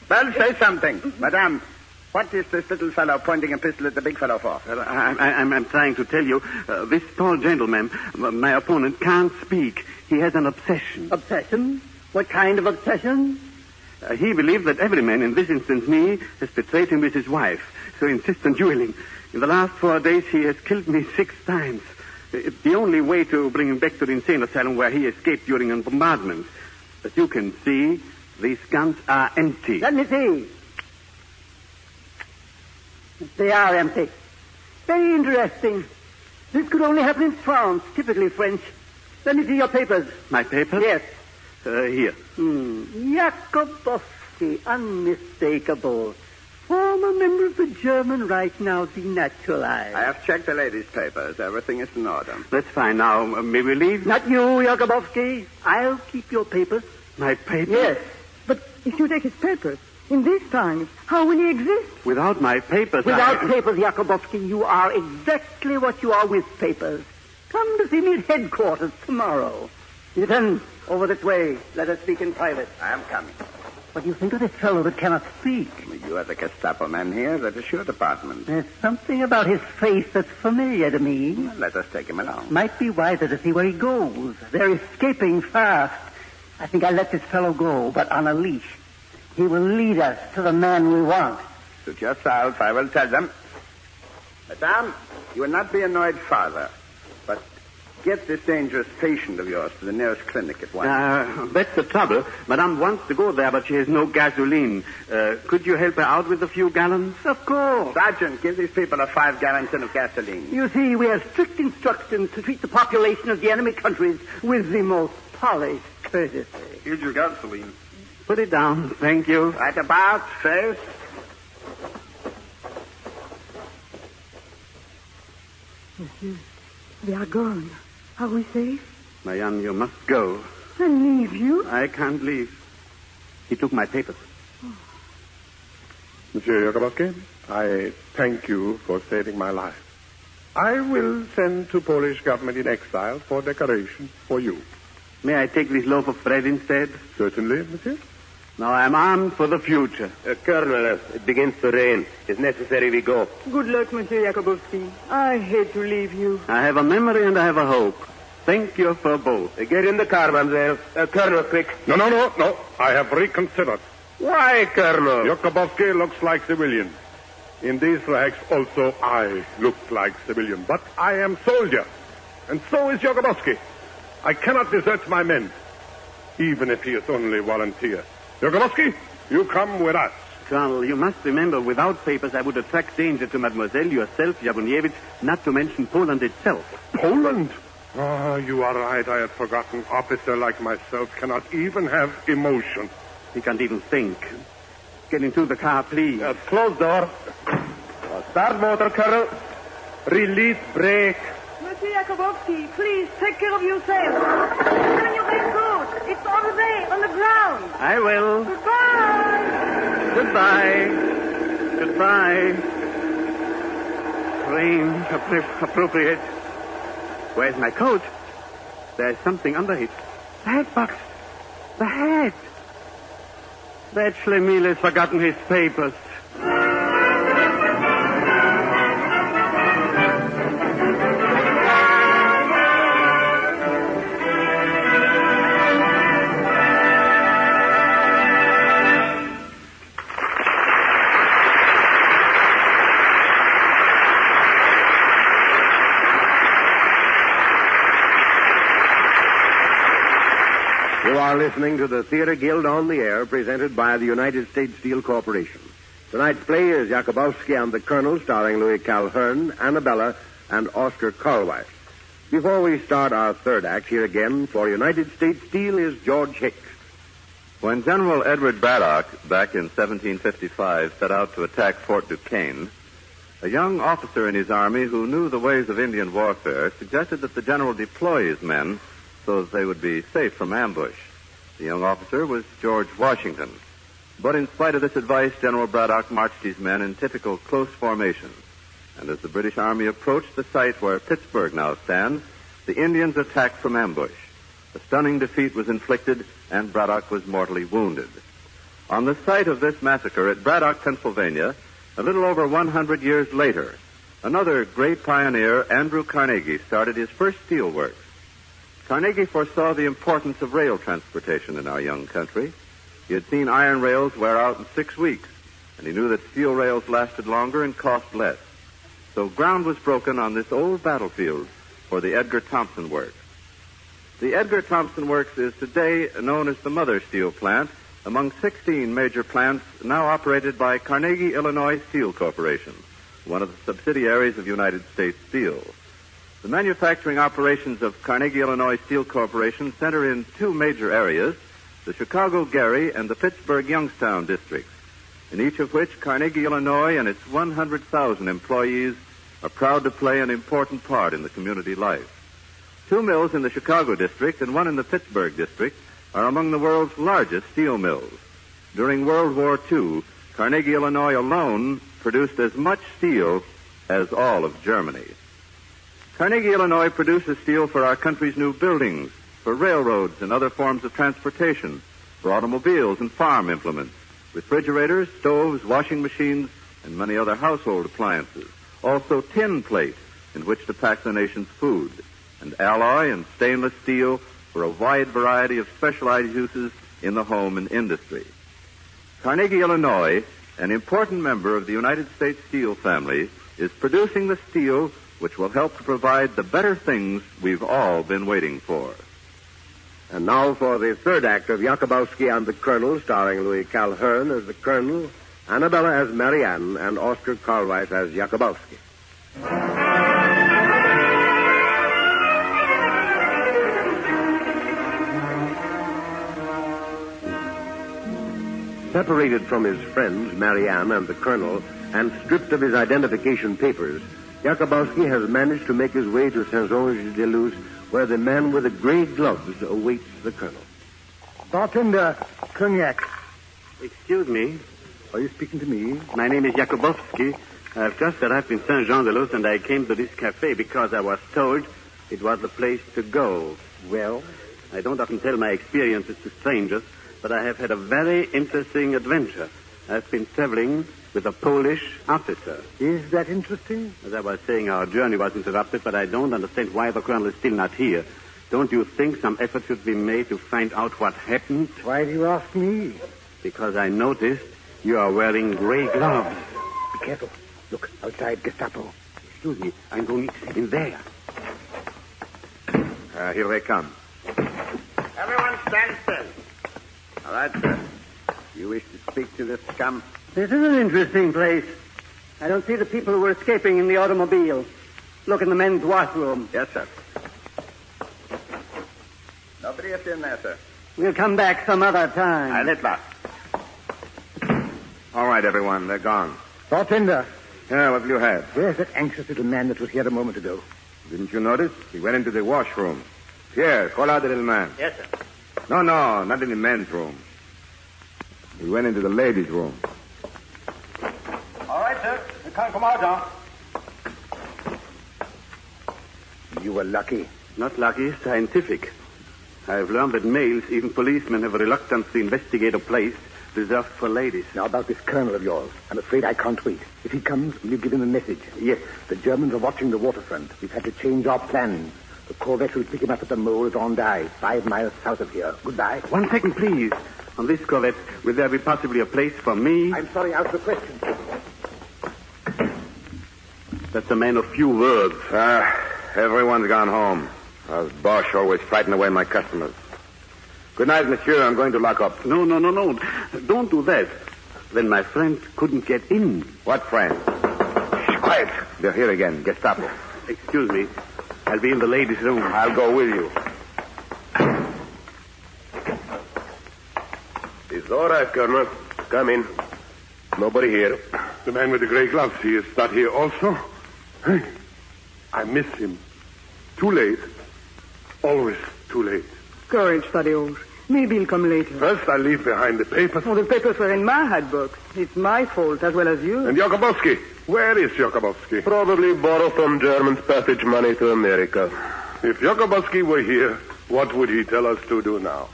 Well, say something. Madame, what is this little fellow pointing a pistol at the big fellow for? Well, I'm trying to tell you, this tall gentleman, my opponent, can't speak. He has an obsession. Obsession? What kind of obsession? He believes that every man, in this instance me, has betrayed him with his wife, so he insists on dueling. In the last 4 days, he has killed me 6 times. It's the only way to bring him back to the insane asylum where he escaped during a bombardment. As you can see, these guns are empty. Let me see. They are empty. Very interesting. This could only happen in France, typically French. Let me see your papers. My papers? Yes. Here. Jacobowsky, unmistakable. Former member of the German Reich, now denaturalized. I have checked the lady's papers. Everything is in order. That's fine. Now, may we leave? Not you, Jacobowsky. I'll keep your papers. My papers? Yes. But if you take his papers, in these times, how will he exist? Without my papers, Without papers, Jacobowsky, you are exactly what you are with papers. Come to see me at headquarters tomorrow. Lieutenant, over this way. Let us speak in private. I am coming. What do you think of this fellow that cannot speak? You are the Gestapo man here. That is your department. There's something about his face that's familiar to me. Well, let us take him along. Might be wiser to see where he goes. They're escaping fast. I think I'll let this fellow go, but on a leash. He will lead us to the man we want. Suit yourself. I will tell them. Madame, you will not be annoyed farther. But Get this dangerous patient of yours to the nearest clinic at once. That's the trouble. Madame wants to go there, but she has no gasoline. Could you help her out with a few gallons? Of course. Sergeant, give these people a 5-gallon tin of gasoline. You see, we have strict instructions to treat the population of the enemy countries with the most polished courtesy. Here's your gasoline. Put it down. Thank you. Right about face. Monsieur, they are gone. Are we safe? Marianne, you must go. And leave you? I can't leave. He took my papers. Monsieur Jacobowski, I thank you for saving my life. I will send to Polish government in exile for decoration for you. May I take this loaf of bread instead? Certainly, monsieur. Now I'm armed for the future. Colonel, it begins to rain. It's necessary we go. Good luck, Monsieur Jacobowski. I hate to leave you. I have a memory and I have a hope. Thank you for both. Get in the car, mademoiselle. Colonel, quick. No. I have reconsidered. Why, Colonel? Jacobowski looks like civilian. In these rags, also I look like civilian. But I am soldier. And so is Jacobowski. I cannot desert my men, even if he is only volunteer. Jacobowski, you come with us. Colonel, you must remember, without papers, I would attract danger to mademoiselle, yourself, Jabuniewicz, not to mention Poland itself. Poland? Ah, you are right. I had forgotten. Officer like myself cannot even have emotion. He can't even think. Get into the car, please. Close door. Start motor, Colonel. Release brake. Monsieur Jacobowski, please take care of yourself. When you get good, it's over there on the ground. I will. Goodbye. Goodbye. Strange, appropriate. Where's my coat? There's something under it. The hat box. The hat. That Schlemiel has forgotten his papers. You are listening to the Theater Guilde on the Air, presented by the United States Steel Corporation. Tonight's play is Jacobowski and the Colonel, starring Louis Calhern, Annabella, and Oscar Karlweis. Before we start our third act, here again for United States Steel is George Hicks. When General Edward Braddock, back in 1755, set out to attack Fort Duquesne, a young officer in his army who knew the ways of Indian warfare suggested that the general deploy his men so that they would be safe from ambush. The young officer was George Washington. But in spite of this advice, General Braddock marched his men in typical close formation. And as the British Army approached the site where Pittsburgh now stands, the Indians attacked from ambush. A stunning defeat was inflicted, and Braddock was mortally wounded. On the site of this massacre at Braddock, Pennsylvania, a little over 100 years later, another great pioneer, Andrew Carnegie, started his first steel works. Carnegie foresaw the importance of rail transportation in our young country. He had seen iron rails wear out in 6 weeks, and he knew that steel rails lasted longer and cost less. So ground was broken on this old battlefield for the Edgar Thomson Works. The Edgar Thomson Works is today known as the mother steel plant among 16 major plants now operated by Carnegie Illinois Steel Corporation, one of the subsidiaries of United States Steel. The manufacturing operations of Carnegie Illinois Steel Corporation center in 2 major areas, the Chicago-Gary and the Pittsburgh-Youngstown districts, in each of which Carnegie Illinois and its 100,000 employees are proud to play an important part in the community life. 2 mills in the Chicago district and 1 in the Pittsburgh district are among the world's largest steel mills. During World War II, Carnegie Illinois alone produced as much steel as all of Germany. Carnegie Illinois produces steel for our country's new buildings, for railroads and other forms of transportation, for automobiles and farm implements, refrigerators, stoves, washing machines, and many other household appliances. Also tin plate in which to pack the nation's food, and alloy and stainless steel for a wide variety of specialized uses in the home and industry. Carnegie Illinois, an important member of the United States Steel family, is producing the steel which will help to provide the better things we've all been waiting for. And now for the third act of Jacobowsky and the Colonel, starring Louis Calhern as the Colonel, Annabella as Marianne, and Oscar Karlweis as Jacobowsky. Separated from his friends, Marianne and the Colonel, and stripped of his identification papers, Jacobowsky has managed to make his way to Saint-Onge-de-Luz, where the man with the gray gloves awaits the Colonel. Bartender, cognac. Excuse me. Are you speaking to me? My name is Jacobowsky. I've just arrived in Saint-Jean-de-Luz, and I came to this cafe because I was told it was the place to go. Well? I don't often tell my experiences to strangers, but I have had a very interesting adventure. I've been traveling with a Polish officer. Is that interesting? As I was saying, our journey was interrupted, but I don't understand why the Colonel is still not here. Don't you think some effort should be made to find out what happened? Why do you ask me? Because I noticed you are wearing gray gloves. Be careful. Look, outside Gestapo. Excuse me, I'm going in there. Here they come. Everyone stand still. All right, sir. You wish to speak to this scum? This is an interesting place. I don't see the people who were escaping in the automobile. Look in the men's washroom. Yes, sir. Nobody is in there, sir. We'll come back some other time. Hitler. All right, everyone. They're gone. Bartender. Yeah, what will you have? Where's that anxious little man that was here a moment ago? Didn't you notice? He went into the washroom. Here, call out the little man. Yes, sir. No, not in the men's room. He went into the ladies' room. All right, sir. You can't come out now. You were lucky. Not lucky, scientific. I've learned that males, even policemen, have a reluctance to investigate a place reserved for ladies. Now, about this colonel of yours. I'm afraid I can't wait. If he comes, will you give him a message? Yes. The Germans are watching the waterfront. We've had to change our plans. The Corvette will pick him up at the mole at Hendaye, 5 miles south of here. Goodbye. 1 second, please. On this Corvette, will there be possibly a place for me? I'm sorry, out of the question. That's a man of few words. Everyone's gone home. Those Bosch always frighten away my customers. Good night, monsieur. I'm going to lock up. No. Don't do that. Then my friend couldn't get in. What friend? Shh, quiet. They're here again. Gestapo. Excuse me. I'll be in the ladies' room. I'll go with you. It's all right, Colonel. Come in. Nobody here. The man with the gray gloves, he is not here also? Hey, I miss him. Too late. Always too late. Courage, Tadeusz. Maybe he'll come later. First, I leave behind the papers. Oh, the papers were in my hat box. It's my fault as well as you. And Jacobowsky? Where is Jacobowsky? Probably borrow from Germans passage money to America. If Jacobowsky were here, what would he tell us to do now?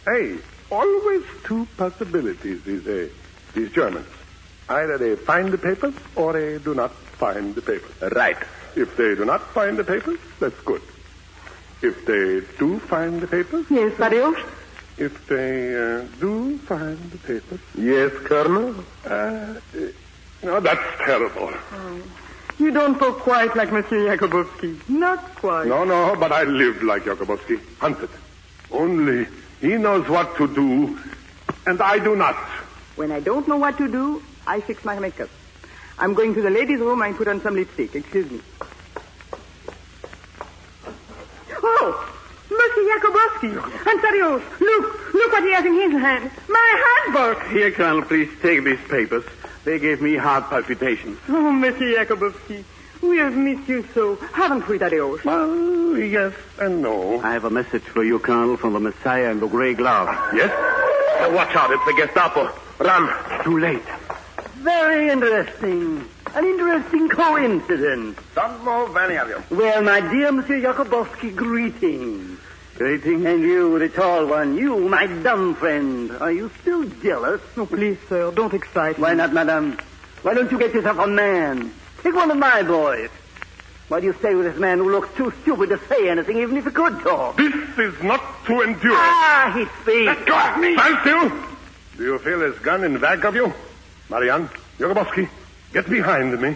Hey, always two possibilities, these Germans. Either they find the papers or they do not find the papers. Right. If they do not find the papers, that's good. If they do find the papers... Yes, Tadeusz? If they do find the papers... Yes, Colonel? No, that's terrible. Oh. You don't talk quite like Monsieur Jacobowsky. Not quite. No, but I lived like Jacobowsky. Hunted. Only he knows what to do, and I do not. When I don't know what to do, I fix my makeup. I'm going to the ladies' room and put on some lipstick. Excuse me. Oh, Monsieur Jacobowsky. And Tadeusz, look what he has in his hand. My handbook. Here, Colonel, please take these papers. They gave me heart palpitations. Oh, Monsieur Jacobowsky, we have missed you so. Haven't we, Tadeusz? Well, yes and no. I have a message for you, Colonel, from the Messiah in the gray glove. Yes? Watch out, it's the Gestapo. Run. Too late. Very interesting. An interesting coincidence. Don't move, any of you. Well, my dear Monsieur Jacobowsky, greetings. Greetings. And you, the tall one, you, my dumb friend. Are you still jealous? Oh, please, sir, don't excite me. Why not, madame? Why don't you get yourself a man? Take one of my boys. Why do you stay with this man who looks too stupid to say anything, even if he could talk? This is not to endure. Ah, he speaks. Let go of me. Stand still. Do you feel his gun in back of you? Marianne, Jacobowsky, get behind me.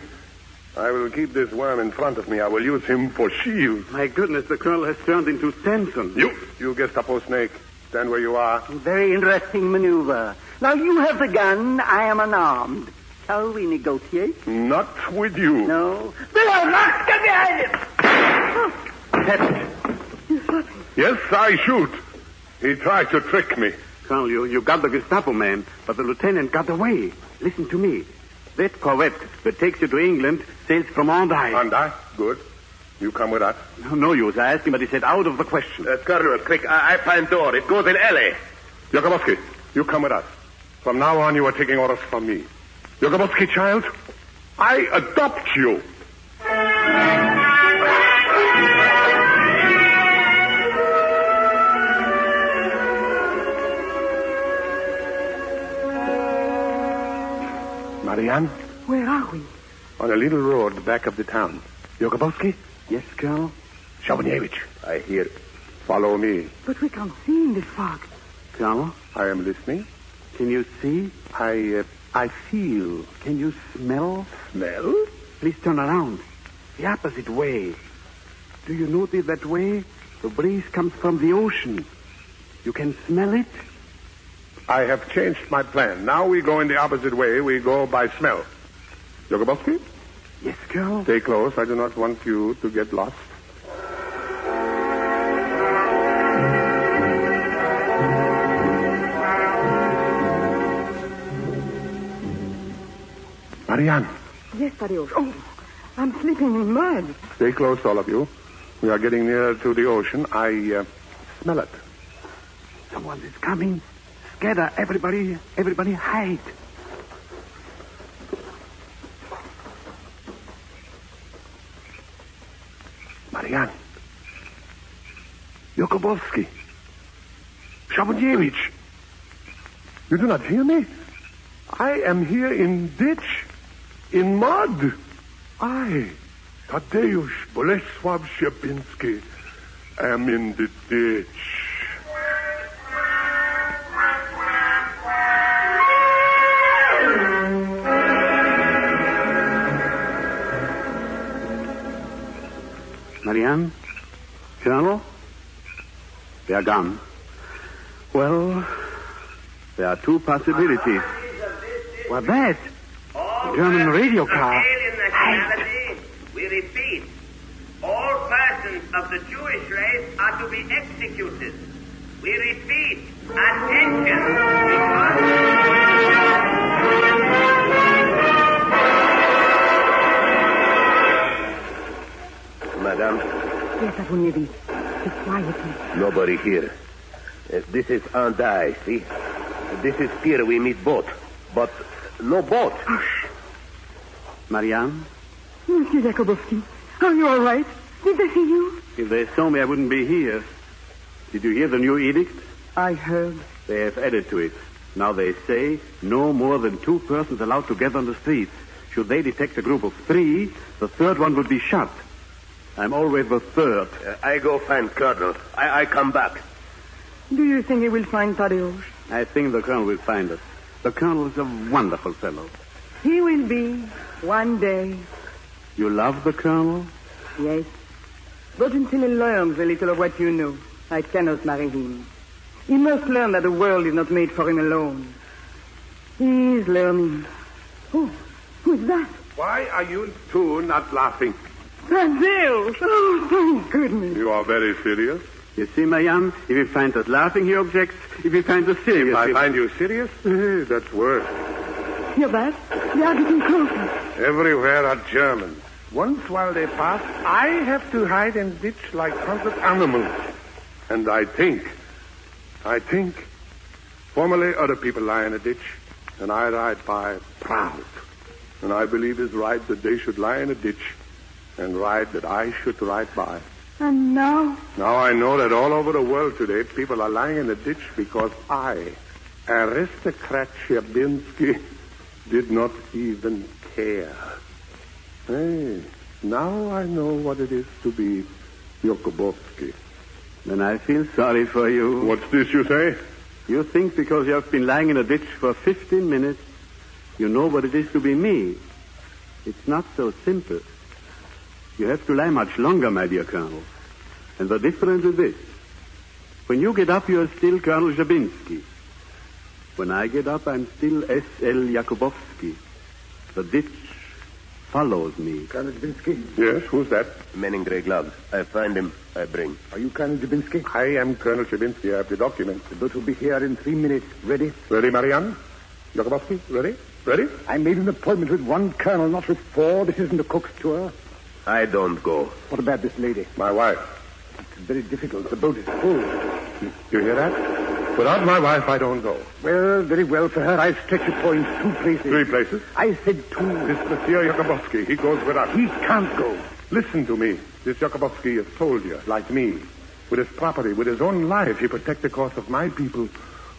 I will keep this worm in front of me. I will use him for shield. My goodness, the colonel has turned into Samson. You Gestapo snake. Stand where you are. Very interesting maneuver. Now, you have the gun. I am unarmed. Shall we negotiate? Not with you. No. There, Max, get behind him! Yes, I shoot. He tried to trick me. Colonel, you got the Gestapo man, but the lieutenant got away. Listen to me. That corvette that takes you to England sails from Andai. Andai? Good. You come with us. No use. I asked him, but he said out of the question. Colonel, quick. I find door. It goes in alley. Jacobowsky, you come with us. From now on, you are taking orders from me. Jacobowsky, child, I adopt you. Marianne? Where are we? On a little road back of the town. Jacobowsky? Yes, Colonel? Shabunievich. I hear. Follow me. But we can't see in this fog. Colonel? I am listening. Can you see? I feel. Can you smell? Smell? Please turn around. The opposite way. Do you notice that way? The breeze comes from the ocean. You can smell it? I have changed my plan. Now we go in the opposite way. We go by smell. Jacobowsky? Yes, Colonel? Stay close. I do not want you to get lost. Marianne. Yes, Tadeusz. Oh, I'm sleeping in mud. Stay close, all of you. We are getting nearer to the ocean. I smell it. Someone is coming. Scatter, everybody hide. Marianne. Jacobowsky. Shabunievich. You do not hear me? I am here in ditch, in mud. I, Tadeusz Bolesław Szczepiński, am in the ditch. Marianne? Colonel? They are gone. Well, there are two possibilities. What that? A German radio car. We repeat, all persons of the Jewish race are to be executed. We repeat, attention. Madame? Yes, Shabunievich. Just quietly. Nobody here. This is Andai, see? This is pier we meet boat. But no boat. Hush. Marianne? Monsieur Jacobowsky, are you all right? Did they see you? If they saw me, I wouldn't be here. Did you hear the new edict? I heard. They have added to it. Now they say no more than 2 persons allowed together on the streets. Should they detect a group of 3, the third one would be shot. I'm always the third. I go find Colonel. I come back. Do you think he will find Tadeusz? I think the colonel will find us. The colonel is a wonderful fellow. He will be, one day. You love the colonel? Yes. But until he learns a little of what you know, I cannot marry him. He must learn that the world is not made for him alone. He is learning. Oh, who's that? Why are you two not laughing? Tadeusz! Oh, thank goodness. You are very serious. You see, Marianne, if he finds us laughing, he objects. If he finds us serious... If I find you serious, that's worse. Hear that? They are getting closer. Everywhere are Germans. Once while they pass, I have to hide in ditch like hunted animals. And I think, formerly other people lie in a ditch, and I ride by proud. And I believe it's right that they should lie in a ditch, and right that I should ride by. And now? Now I know that all over the world today, people are lying in a ditch because I, aristocrat Szczepiński, did not even care. Hey, now I know what it is to be Jacobowsky. Then I feel sorry for you. What's this you say? You think because you have been lying in a ditch for 15 minutes, you know what it is to be me. It's not so simple. You have to lie much longer, my dear Colonel. And the difference is this. When you get up, you're still Colonel Jabinski. When I get up, I'm still S.L. Jacobowsky. The ditch follows me. Colonel Jabinski? Yes, who's that? Men in gray gloves. I find him. I bring. Are you Colonel Jabinski? I am Colonel Jabinski. I have the documents. The boat will be here in 3 minutes. Ready? Ready, Marianne? Jacobowsky, ready? Ready? I made an appointment with one colonel, not with 4. This isn't a cook's tour. I don't go. What about this lady? My wife. It's very difficult. The boat is full. You hear that? Without my wife, I don't go. Well, very well for her. I'll stretch your point 2 places. 3 places? I said 2. This Monsieur Jacobowsky, he goes with us. He can't go. Listen to me. This Jacobowsky is a soldier, like me. With his property, with his own life, he protects the cause of my people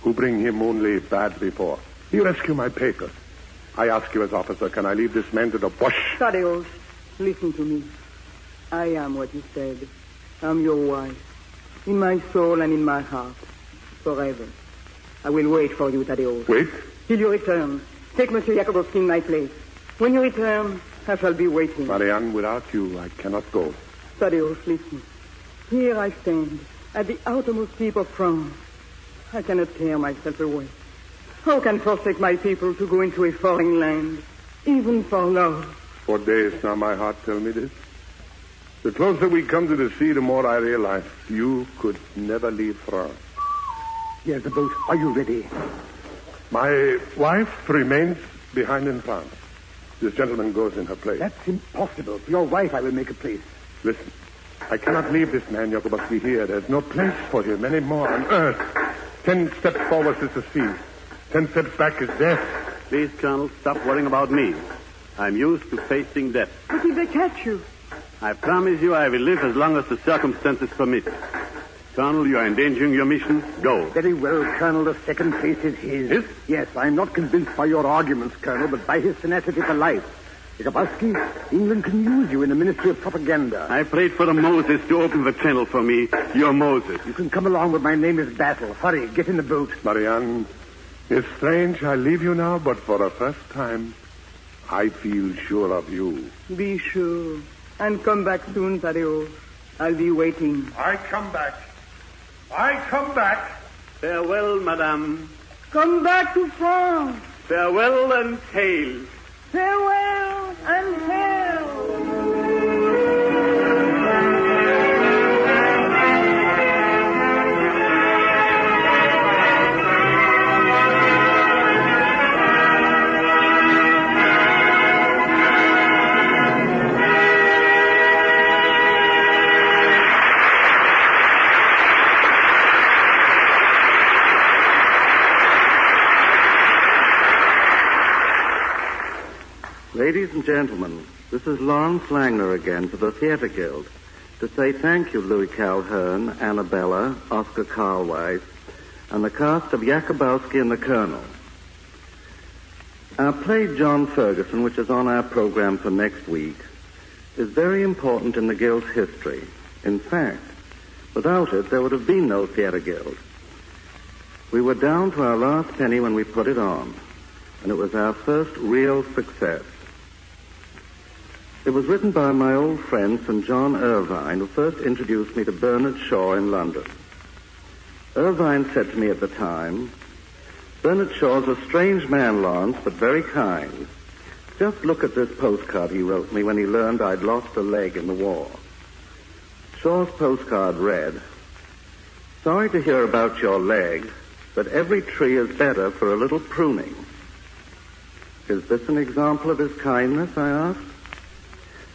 who bring him only bad report. He rescue my papers. I ask you as officer, can I leave this man to the bush? Thaddeus, listen to me. I am what you said. I'm your wife. In my soul and in my heart. Forever. I will wait for you, Thaddeus. Wait? Till you return. Take Monsieur Jacobowsky in my place. When you return, I shall be waiting. Marianne, without you, I cannot go. Thaddeus, listen. Here I stand, at the outermost tip of France. I cannot tear myself away. How can I forsake my people to go into a foreign land, even for love? For days now my heart tell me this. The closer we come to the sea, the more I realize you could never leave France. Here's the boat. Are you ready? My wife remains behind in France. This gentleman goes in her place. That's impossible. For your wife, I will make a place. Listen, I cannot leave this man Jacobowsky here. There's no place for him anymore on earth. 10 steps forward is the sea. 10 steps back is death. Please, Colonel, stop worrying about me. I'm used to facing death. But if they catch you? I promise you I will live as long as the circumstances permit. Colonel, you are endangering your mission. Go. Very well, Colonel. The second place is his. His? Yes, I'm not convinced by your arguments, Colonel, but by his tenacity for life. Jacobowsky, England can use you in the Ministry of Propaganda. I prayed for a Moses to open the channel for me. You're Moses. You can come along, but my name is Battle. Hurry, get in the boat. Marianne, it's strange I leave you now, but for the first time, I feel sure of you. Be sure. And come back soon, Thaddeus. I'll be waiting. I come back. I come back. Farewell, madame. Come back to France. Farewell and hail. Farewell and hail. Ladies and gentlemen, this is Lawrence Langner again for the Theater Guilde to say thank you, Louis Calhern, Annabella, Oscar Karlweis, and the cast of Jacobowsky and the Colonel. Our play, John Ferguson, which is on our program for next week, is very important in the Guild's history. In fact, without it, there would have been no Theater Guilde. We were down to our last penny when we put it on, and it was our first real success. It was written by my old friend, St. John Irvine, who first introduced me to Bernard Shaw in London. Irvine said to me at the time, "Bernard Shaw's a strange man, Lawrence, but very kind. Just look at this postcard he wrote me when he learned I'd lost a leg in the war." Shaw's postcard read, "Sorry to hear about your leg, but every tree is better for a little pruning." Is this an example of his kindness, I asked.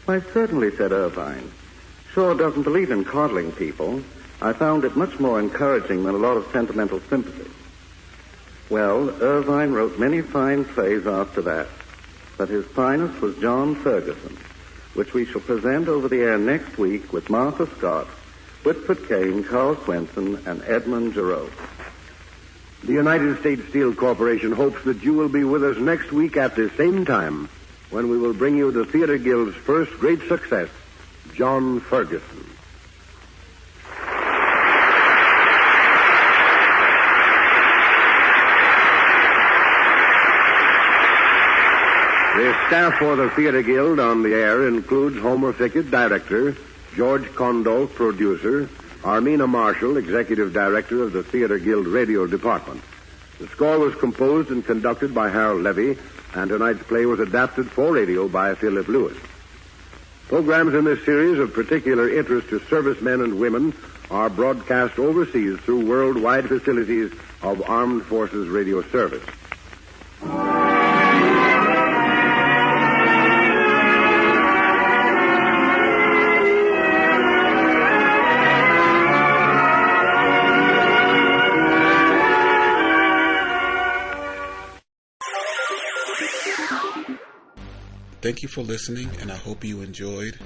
"Why, certainly," said Irvine. "Shaw doesn't believe in coddling people. I found it much more encouraging than a lot of sentimental sympathy." Well, Irvine wrote many fine plays after that, but his finest was John Ferguson, which we shall present over the air next week with Martha Scott, Whitford Kane, Carl Swenson, and Edmund Giroux. The United States Steel Corporation hopes that you will be with us next week at the same time when we will bring you the Theater Guild's first great success, John Ferguson. The staff for the Theater Guild on the air includes Homer Fickett, director, George Condolf, producer, Armina Marshall, executive director of the Theater Guild radio department. The score was composed and conducted by Harold Levy, and tonight's play was adapted for radio by Philip Lewis. Programs in this series of particular interest to servicemen and women are broadcast overseas through worldwide facilities of Armed Forces Radio Service. Thank you for listening, and I hope you enjoyed.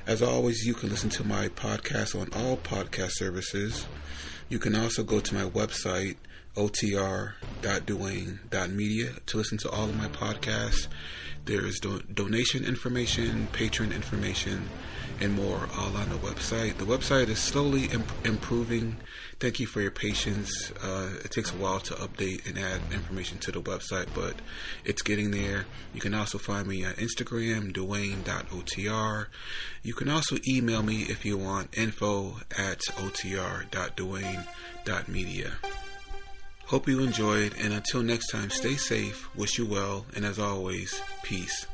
As always, you can listen to my podcast on all podcast services. You can also go to my website, otr.duane.media, to listen to all of my podcasts. There is donation information, patron information, and more all on the website. The website is slowly improving. Thank you for your patience. It takes a while to update and add information to the website, but it's getting there. You can also find me on Instagram, duane.otr. You can also email me if you want, info@otr.duane.media. Hope you enjoyed, and until next time, stay safe, wish you well, and as always, peace.